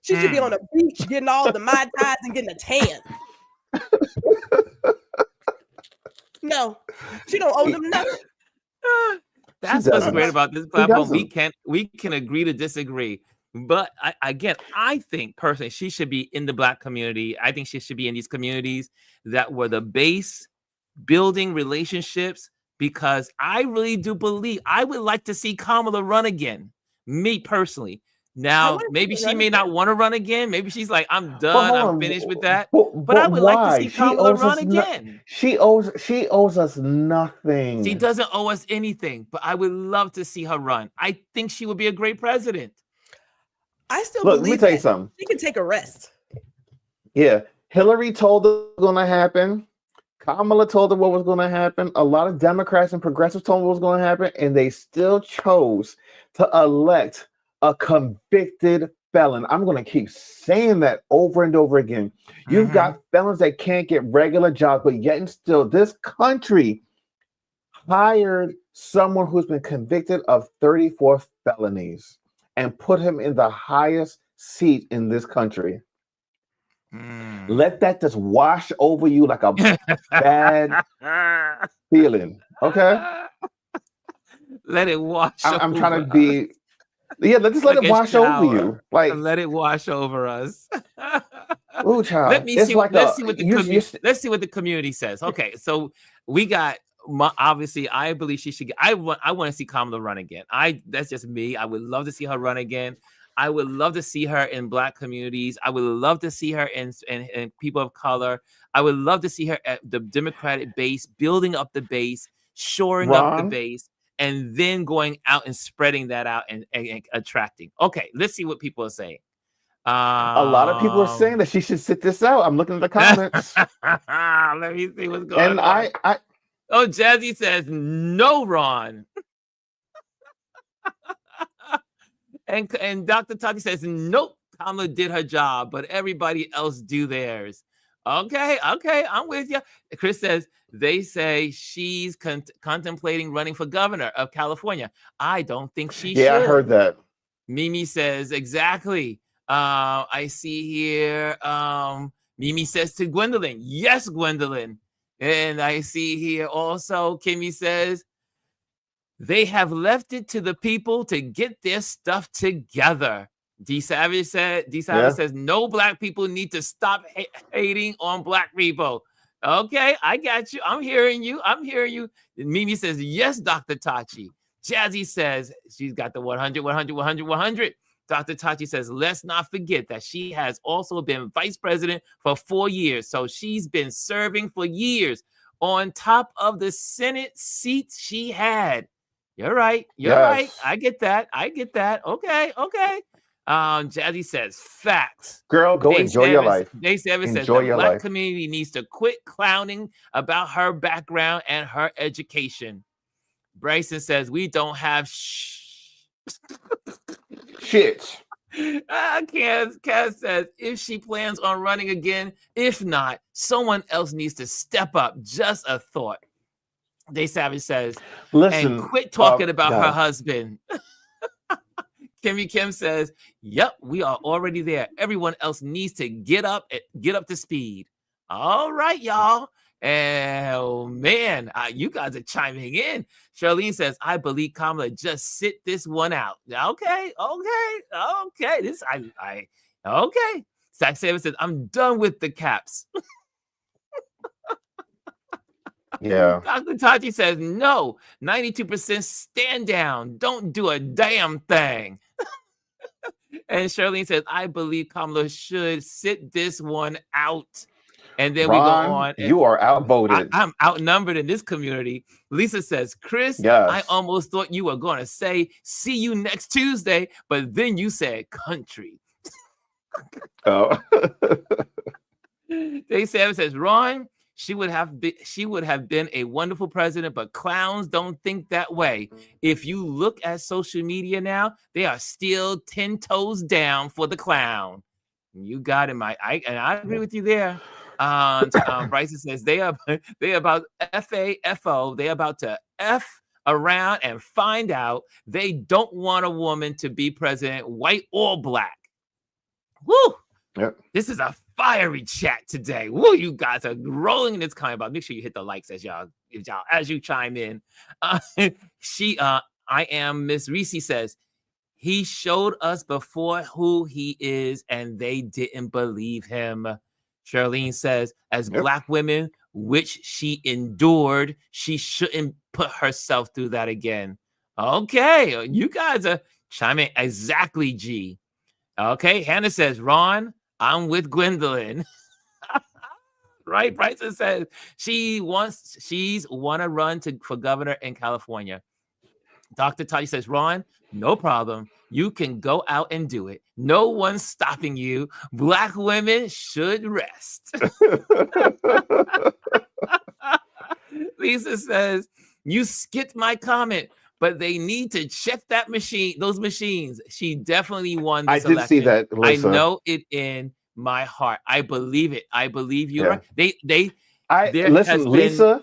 She should be on a beach getting all the Mai Tais and getting a tan. No, she don't owe them nothing. That's what's great about this platform. We can agree to disagree. But I think personally she should be in the Black community. I think she should be in these communities that were the base, building relationships, because I really do believe I would like to see Kamala run again. Me personally. Now, maybe she may not want to run again. Maybe she's like, I'm done. I'm finished with that. But I would like to see Kamala run again. She owes us nothing. She doesn't owe us anything, but I would love to see her run. I think she would be a great president. I still believe let me tell you something. She can take a rest. Yeah. Hillary told her what was going to happen. Kamala told her what was going to happen. A lot of Democrats and progressives told her what was going to happen, and they still chose to elect a convicted felon. I'm going to keep saying that over and over again. You've got felons that can't get regular jobs, but yet and still this country hired someone who's been convicted of 34 felonies and put him in the highest seat in this country. Let that just wash over you like a bad feeling. Okay? Let it wash I'm trying to be... Yeah, let's let it wash over you. Like, let it wash over us. Ooh, child. Let's see what the community says. Okay, so we got... Obviously, I believe she should get. I want to see Kamala run again. That's just me. I would love to see her run again. I would love to see her in Black communities. I would love to see her in people of color. I would love to see her at the Democratic base, building up the base, shoring up the base, and then going out and spreading that out and attracting. Okay, let's see what people are saying. A lot of people are saying that she should sit this out. I'm looking at the comments. Let me see what's going on. Oh, Jazzy says, no, Ron. and Dr. Tati says, nope, Kamala did her job, but everybody else do theirs. Okay, I'm with you. Chris says, they say she's contemplating running for governor of California. I don't think she should. Yeah, I heard that. Mimi says, exactly. I see here, Mimi says to Gwendolyn, yes, Gwendolyn. And I see here also, Kimmy says, they have left it to the people to get their stuff together. D Savage says, no black people need to stop hating on black people. Okay, I got you. I'm hearing you. Mimi says, yes, Dr. Tachi. Jazzy says, she's got the 100, 100, 100, 100. Dr. Tachi says, let's not forget that she has also been vice president for 4 years. So she's been serving for years on top of the Senate seats she had. You're right. Right. I get that. Okay. Jazzy says, facts. Girl, go enjoy your life. Day 7 says the black community needs to quit clowning about her background and her education. Bryson says, we don't have shit. Kaz says, if she plans on running again, if not, someone else needs to step up. Just a thought. Day Savage says, listen, and quit talking about her husband. Kimmy Kim says, yep, we are already there. Everyone else needs to get up to speed. All right, y'all. Oh, man, you guys are chiming in. Charlene says, I believe Kamala just sit this one out. Okay. Okay. Zach Saban says, I'm done with the caps. Yeah. Dr. Tachi says, no, 92% stand down. Don't do a damn thing. And Charlene says, I believe Kamala should sit this one out. And then Ron, we go on. You are outvoted. I'm outnumbered in this community. Lisa says, Chris, I almost thought you were going to say, see you next Tuesday, but then you said country. Oh. Day 7 says, Ron, she would have been a wonderful president, but clowns don't think that way. If you look at social media now, they are still 10 toes down for the clown. You got it, Mike. And I agree with you there. Bryson says they about FAFO. They about to F around and find out they don't want a woman to be president, white or black. Woo! Yep. This is a fiery chat today. Woo! You guys are rolling in this comment about. Make sure you hit the likes as you chime in. I am Miss Reese says he showed us before who he is, and they didn't believe him. Charlene says, as black women, which she endured, she shouldn't put herself through that again. Okay, you guys are chiming exactly, G. Okay, Hannah says, Ron, I'm with Gwendolyn. Right, Bryson says she's want to run for governor in California. Dr. Tachi says, Ron, no problem. You can go out and do it. No one's stopping you. Black women should rest. Lisa says, you skipped my comment, but they need to check those machines. She definitely won this election. I did see that, Lisa. I know it in my heart. I believe it. I believe you. Right. Lisa.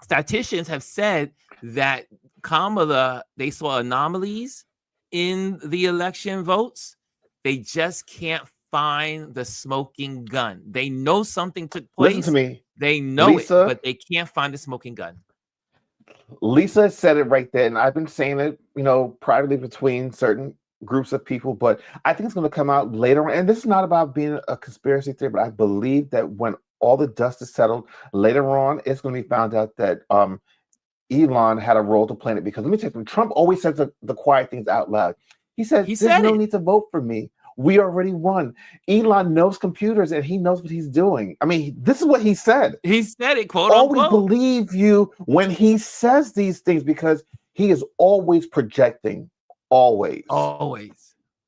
Statisticians have said that Kamala, they saw anomalies in the election votes. They just can't find the smoking gun. They know something took place. Listen to me. They know Lisa, it, but they can't find the smoking gun. Lisa said it right there, and I've been saying it, privately between certain groups of people, but I think it's going to come out later on. And this is not about being a conspiracy theory, but I believe that when all the dust is settled later on, it's going to be found out that Elon had a role to play in it. Because let me tell you, Trump always says the quiet things out loud. He said, there's no need to vote for me. We already won. Elon knows computers and he knows what he's doing. I mean, this is what he said. He said it, quote always unquote. Believe you when he says these things, because he is always projecting. Always.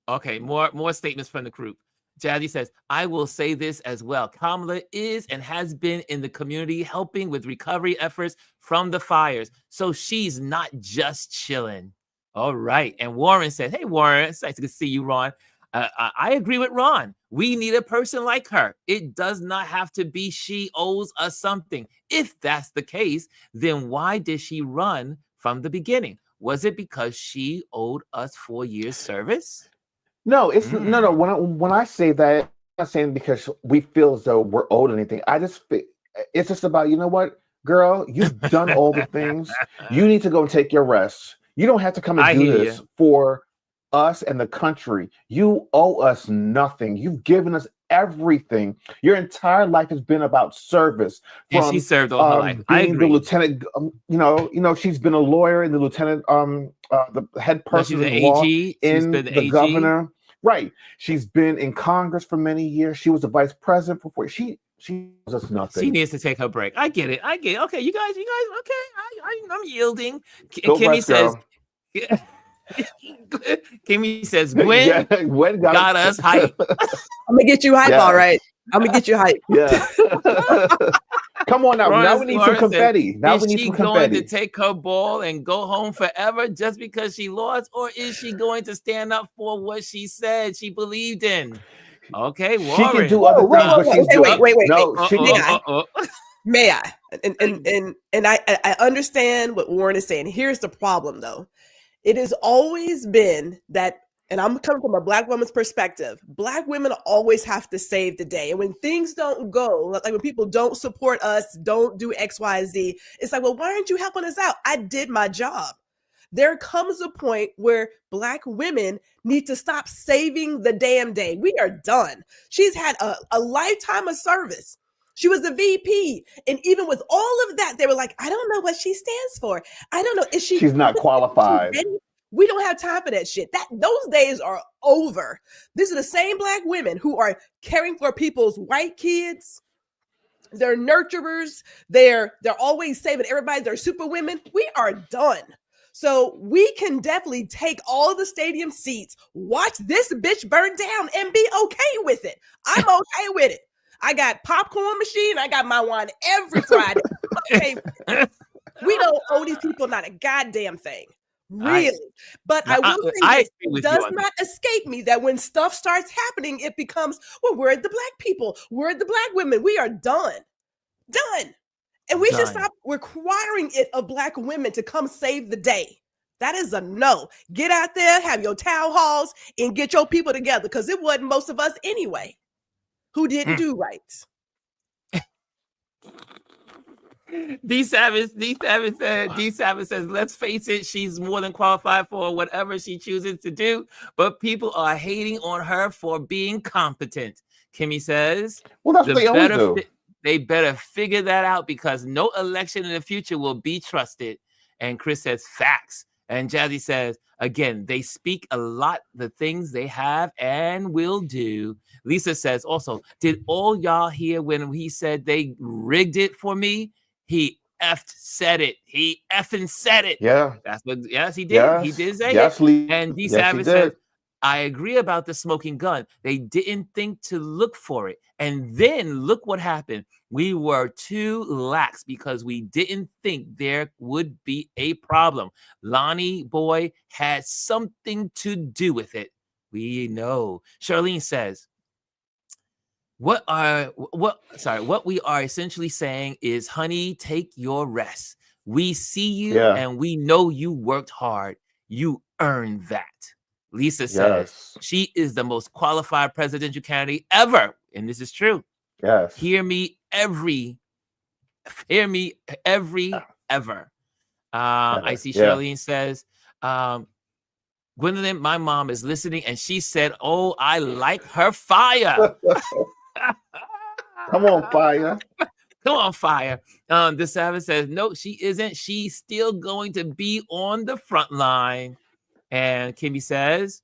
Okay, more statements from the group. Jazzy says, I will say this as well. Kamala is and has been in the community helping with recovery efforts from the fires. So she's not just chilling. All right. And Warren said, hey, Warren, it's nice to see you, Ron. I agree with Ron. We need a person like her. It does not have to be she owes us something. If that's the case, then why did she run from the beginning? Was it because she owed us 4 years service? No, it's no. When I say that, not saying because we feel as though we're owed anything. It's just about, you know what, girl, you've done all the things. You need to go and take your rest. You don't have to come and do this for us and the country. You owe us nothing. You've given us everything. Your entire life has been about service. And she served all her life. I agree. The lieutenant, she's been a lawyer and the lieutenant, the head person she's of law AG. in the governor. Right. She's been in Congress for many years. She was the vice president before. She owes us nothing. She needs to take her break. I get it. Okay, you guys. Okay, I'm yielding. Go Kimmy rest, says. girl. Kimmy says, Gwen, Gwen got us hype. I'm gonna get you hype, all right. I'm gonna get you hype. Yeah. Come on now. Now we need some confetti. Now we need some confetti. Is she going to take her ball and go home forever just because she lost, or is she going to stand up for what she said she believed in? Okay, Warren. She can do other things, but she's doing. Wait. No, May I? And I understand what Warren is saying. Here's the problem, though. It has always been that, and I'm coming from a Black woman's perspective, Black women always have to save the day. And when things don't go, like when people don't support us, don't do X, Y, Z, it's like, well, why aren't you helping us out? I did my job. There comes a point where Black women need to stop saving the damn day. We are done. She's had a lifetime of service. She was the VP. And even with all of that, they were like, I don't know what she stands for. I don't know. She's not qualified. We don't have time for that shit. Those days are over. These are the same Black women who are caring for people's white kids. They're nurturers. They're always saving everybody. They're super women. We are done. So we can definitely take all of the stadium seats, watch this bitch burn down, and be okay with it. I'm okay with it. I got popcorn machine. I got my wine every Friday. Okay. We don't owe these people not a goddamn thing. Really. But I will say this does not escape me that when stuff starts happening, it becomes, well, we're the Black people. We're the Black women. We are done. Done. And we should stop requiring it of Black women to come save the day. That is a no. Get out there, have your town halls, and get your people together, because it wasn't most of us anyway who didn't do right. D Savage says, let's face it, she's more than qualified for whatever she chooses to do, but people are hating on her for being competent. Kimmy says, well, that's what they always do. They better figure that out, because no election in the future will be trusted. And Chris says, facts. And Jazzy says, again, they speak a lot, the things they have and will do. Lisa says also, did all y'all hear when he said they rigged it for me? He said it. He effing said it. Yeah. That's what, yes, he did. Yes. He did say yes, it. And D. Savage says, I agree about the smoking gun. They didn't think to look for it. And then look what happened. We were too lax because we didn't think there would be a problem. Lonnie Boy had something to do with it. We know. Charlene says, what we are essentially saying is, honey, take your rest. We see you and we know you worked hard. You earned that. Lisa says, she is the most qualified presidential candidate ever. And this is true. Yes. Hear me every ever. I see Charlene says, Gwendolyn, my mom is listening, and she said, oh, I like her fire. Come on, fire. Come on, fire. The Savage says, no, she isn't. She's still going to be on the front line. And Kimmy says,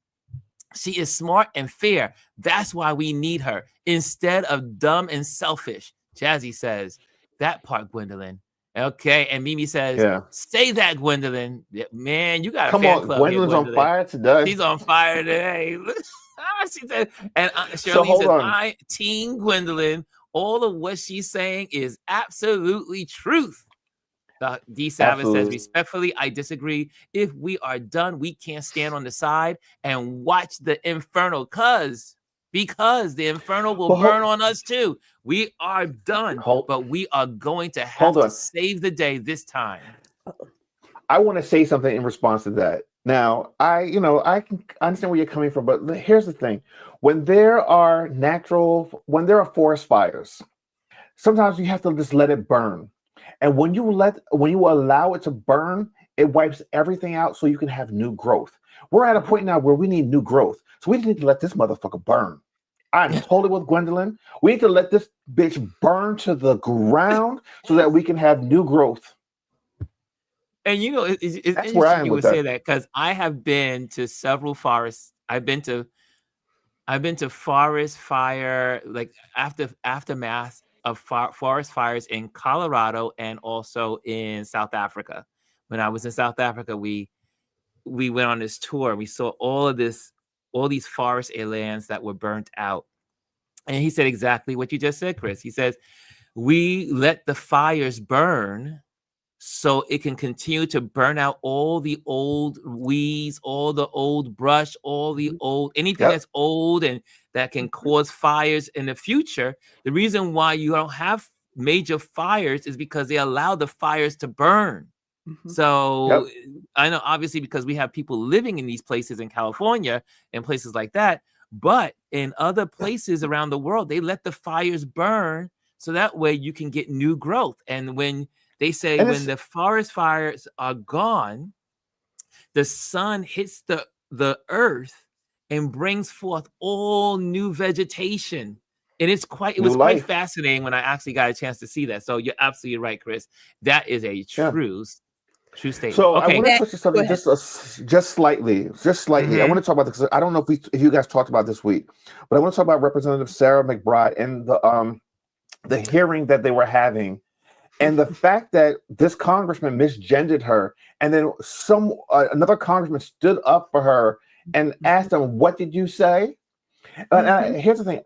she is smart and fair. That's why we need her instead of dumb and selfish. Jazzy says, that part, Gwendolyn. Okay. And Mimi says, say that, Gwendolyn. Man, you got a fan club. Gwendolyn's on fire today. She's on fire today. She said, and Shirley says, I team Gwendolyn. All of what she's saying is absolutely truth. D. Savage says, respectfully, I disagree. If we are done, we can't stand on the side and watch the inferno because the inferno will burn on us too. We are done, but we are going to have to save the day this time. I want to say something in response to that. Now, I can understand where you're coming from, but here's the thing. when there are forest fires, sometimes you have to just let it burn. And when you allow it to burn, it wipes everything out so you can have new growth. We're at a point now where we need new growth. So we just need to let this motherfucker burn. I'm totally with Gwendolyn. We need to let this bitch burn to the ground so that we can have new growth. And it's interesting you would say that, because I have been to several forests. I've been to forest fire, like aftermath of forest fires in Colorado and also in South Africa. When I was in South Africa, we went on this tour. We saw all these forest lands that were burnt out. And he said exactly what you just said, Chris. He says, we let the fires burn so it can continue to burn out all the old weeds, all the old brush, all the old, anything that's old and that can cause fires in the future. The reason why you don't have major fires is because they allow the fires to burn. So I know, obviously, because we have people living in these places in California and places like that, but in other places around the world, they let the fires burn so that way you can get new growth. And when they say when the forest fires are gone, the sun hits the earth and brings forth all new vegetation. And it was quite fascinating when I actually got a chance to see that. So you're absolutely right, Chris. That is a true statement. So I want to switch to something just slightly. I want to talk about this. I don't know if you guys talked about this week, but I want to talk about Representative Sarah McBride and the hearing that they were having, and the fact that this congressman misgendered her, and then another congressman stood up for her and asked him, "What did you say?" Here's the thing: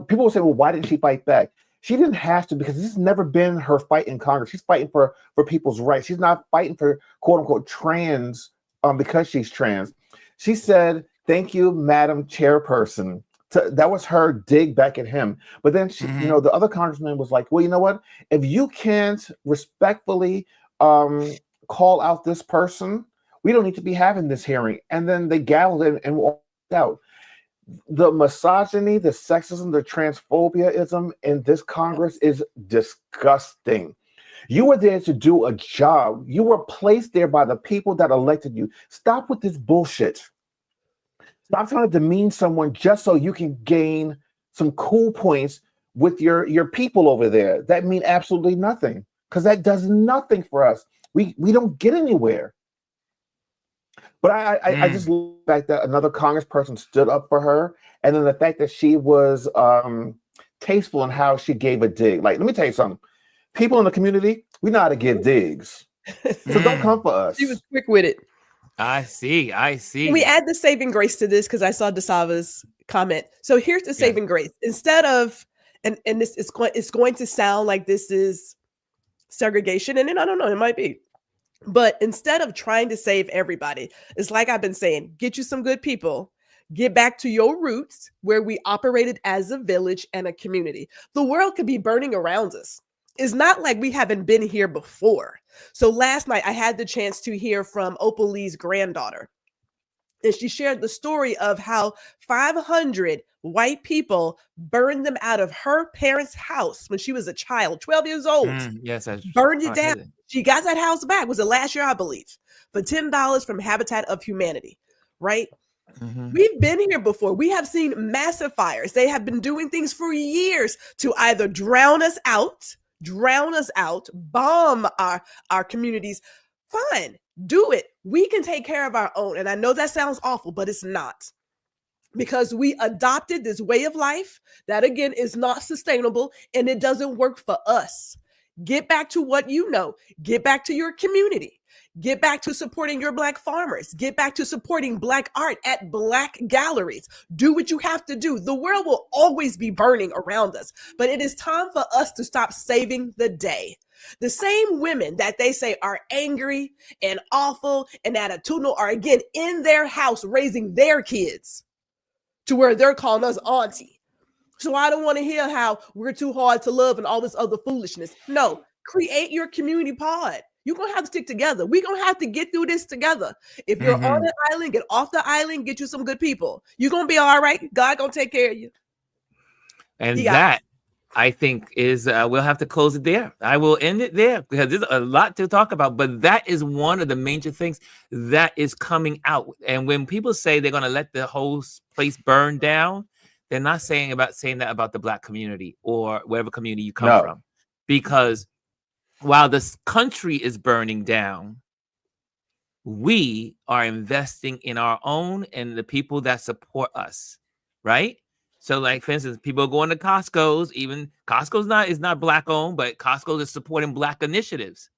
people will say, "Well, why didn't she fight back?" She didn't have to, because this has never been her fight in Congress. She's fighting for people's rights. She's not fighting for quote unquote trans because she's trans. She said, "Thank you, Madam Chairperson." That was her dig back at him. But then she, the other congressman was like, "Well, you know what? If you can't respectfully call out this person, we don't need to be having this hearing." And then they gavelled and walked out. The misogyny, the sexism, the transphobia-ism in this Congress is disgusting. You were there to do a job. You were placed there by the people that elected you. Stop with this bullshit. Stop trying to demean someone just so you can gain some cool points with your people over there. That mean absolutely nothing, because that does nothing for us. We don't get anywhere. But I just love the fact that another congressperson stood up for her, and then the fact that she was tasteful in how she gave a dig. Like, let me tell you something. People in the community, we know how to give digs. So don't come for us. She was quick with it. I see. Can we add the saving grace to this, because I saw Dasava's comment. So here's the saving grace. Instead of, and this is going to sound like this is segregation, and then I don't know, it might be. But instead of trying to save everybody, it's like I've been saying, get you some good people, get back to your roots where we operated as a village and a community. The world could be burning around us. It's not like we haven't been here before. So last night I had the chance to hear from Opal Lee's granddaughter. And she shared the story of how 500 white people burned them out of her parents' house when she was a child, 12 years old. Yes, burned it down. She got that house back. Was it last year, I believe, for $10 from Habitat of Humanity, right? We've been here before. We have seen massive fires. They have been doing things for years to either drown us out, bomb our communities. Fine, do it. We can take care of our own. And I know that sounds awful, but it's not. Because we adopted this way of life that, again, is not sustainable, and it doesn't work for us. Get back to what you know. Get back to your community. Get back to supporting your Black farmers. Get back to supporting Black art at Black galleries. Do what you have to do. The world will always be burning around us, but it is time for us to stop saving the day. The same women that they say are angry and awful and attitudinal are, again, in their house raising their kids to where they're calling us auntie. So I don't want to hear how we're too hard to love and all this other foolishness. No, create your community pod. You're going to have to stick together. We're going to have to get through this together. If you're on an island, get off the island, get you some good people. You're going to be all right. God going to take care of you. And that, I think, is we'll have to close it there. I will end it there because there's a lot to talk about. But that is one of the major things that is coming out. And when people say they're going to let the whole place burn down, they're not saying that about the Black community or whatever community you come from. Because while this country is burning down, we are investing in our own and the people that support us, right? So, like, for instance, people are going to Costco's. Even Costco's is not Black owned, but Costco is supporting Black initiatives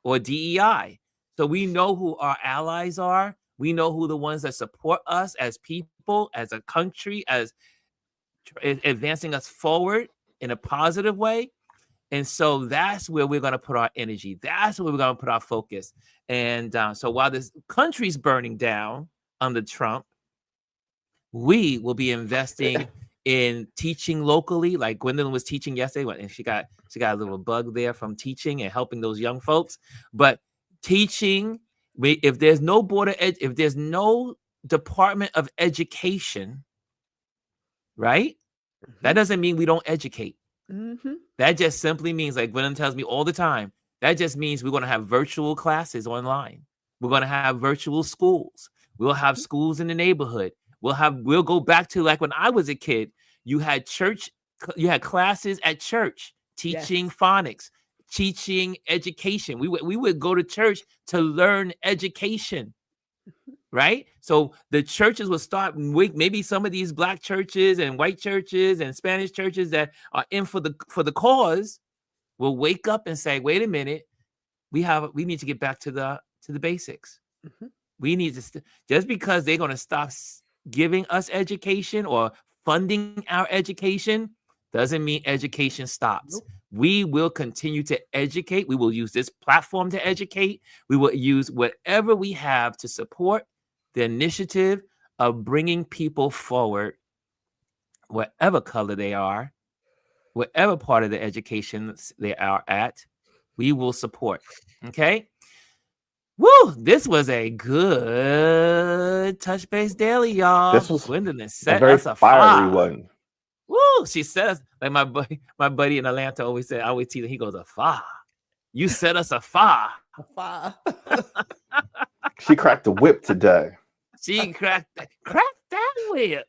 or DEI. So we know who our allies are. We know who the ones that support us as people, as a country, as advancing us forward in a positive way. And so that's where we're going to put our energy. That's where we're going to put our focus. And so while this country's burning down under Trump, we will be investing in teaching locally. Like Gwendolyn was teaching yesterday, and she got a little bug there from teaching and helping those young folks. But teaching, if there's no if there's no Department of Education, right? That doesn't mean we don't educate. That just simply means, like Gwendolyn tells me all the time, that just means we're going to have virtual classes online. We're going to have virtual schools. We'll have schools in the neighborhood. We'll go back to like when I was a kid, you had classes at church, teaching phonics, teaching education. We would go to church to learn education. Right? So the churches will start, maybe some of these Black churches and white churches and Spanish churches that are in for the cause will wake up and say, wait a minute, we need to get back to the basics. We need to, just because they're going to stop giving us education or funding our education doesn't mean education stops. We will continue to educate. We will use this platform to educate. We will use whatever we have to support the initiative of bringing people forward, whatever color they are, whatever part of the education they are at, we will support. Okay? Woo! This was a good Touch Base Daily, y'all. This was Gwendolyn set a very us a fiery fire. one. Woo! She set us, like my buddy in Atlanta always said, I always tease him, he goes, a fire. You set us a fire. A fire. She cracked the whip today. She cracked that whip.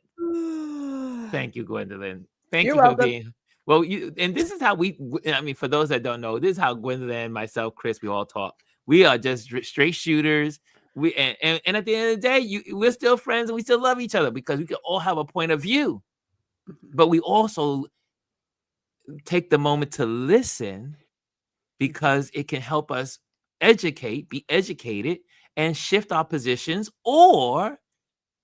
Thank you, Gwendolyn. You're you welcome. for being well. And this is how for those that don't know, this is how Gwendolyn, myself, Chris, we all talk. We are just straight shooters. And at the end of the day, we're still friends and we still love each other because we can all have a point of view. But we also take the moment to listen because it can help us be educated, and shift our positions or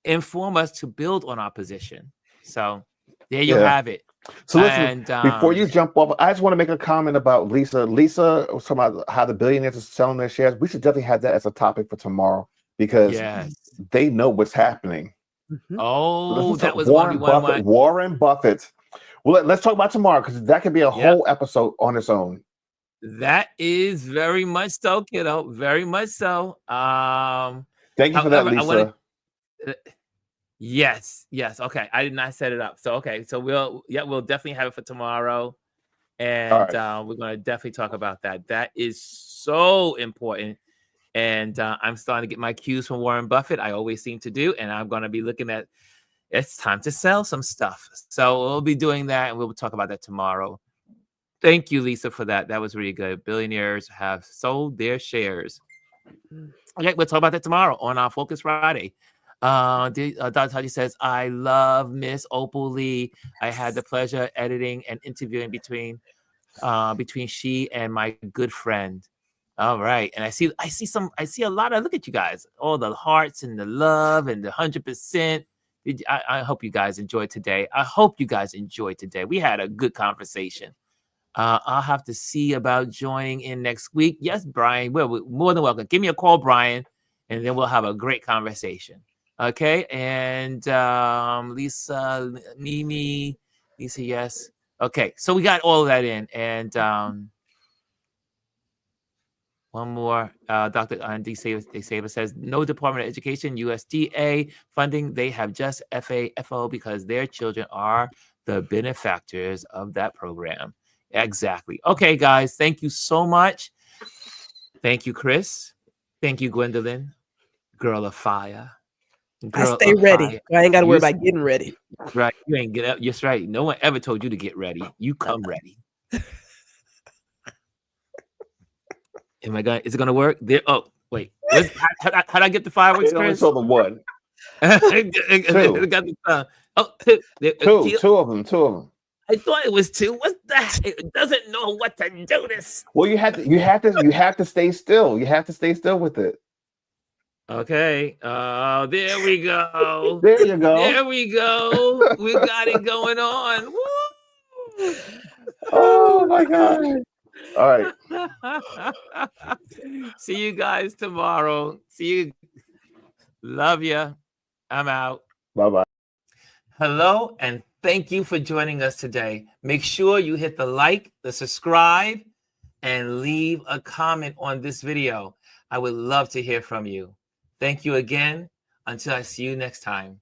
inform us to build on our position. So there you have it. So listen, before you jump off, I just want to make a comment about Lisa. Lisa was talking about how the billionaires are selling their shares. We should definitely have that as a topic for tomorrow because they know what's happening. Oh, that was Warren Buffett. Warren Buffett. Well, let's talk about tomorrow because that could be a whole episode on its own. That is very much so, kiddo. Very much so. Thank you for that, Lisa. Yes. Okay. I did not set it up. So we'll definitely have it for tomorrow. And we're going to definitely talk about that. That is so important. And I'm starting to get my cues from Warren Buffett. I always seem to do. And I'm going to be looking at, it's time to sell some stuff. So we'll be doing that. And we'll talk about that tomorrow. Thank you, Lisa, for that. That was really good. Billionaires have sold their shares. Okay, we'll talk about that tomorrow on our Focus Friday. Dr. Taji says, I love Miss Opal Lee. I had the pleasure editing and interviewing between she and my good friend. All right. And I see a lot of, look at you guys, all the hearts and the love and the 100%. I hope you guys enjoyed today. We had a good conversation. I'll have to see about joining in next week. Yes, Brian, we're more than welcome. Give me a call, Brian, and then we'll have a great conversation. Okay, and Lisa, Mimi, Lisa, yes. Okay, so we got all of that in, and One more. Dr. Andy Sava says, no Department of Education, USDA funding. They have just FAFO because their children are the benefactors of that program. Exactly. Okay, guys. Thank you so much. Thank you, Chris. Thank you, Gwendolyn. Girl of fire. I stay ready. I ain't got to worry about getting ready. Right. You ain't get up. Yes, right. No one ever told you to get ready. You come ready. Am I going? Is it going to work? There. Oh, wait. How'd I get the fireworks, It only Chris? saw the one. Two. Got the, Two of them. I thought it was two. What's that? It doesn't know what to do this. Well, you have to stay still. You have to stay still with it. Okay. There we go. There you go. There we go. We got it going on. Woo! Oh my God. All right. See you guys tomorrow. See you. Love you. I'm out. Bye-bye. Hello, and thank you for joining us today. Make sure you hit the like, the subscribe, and leave a comment on this video. I would love to hear from you. Thank you again. Until I see you next time.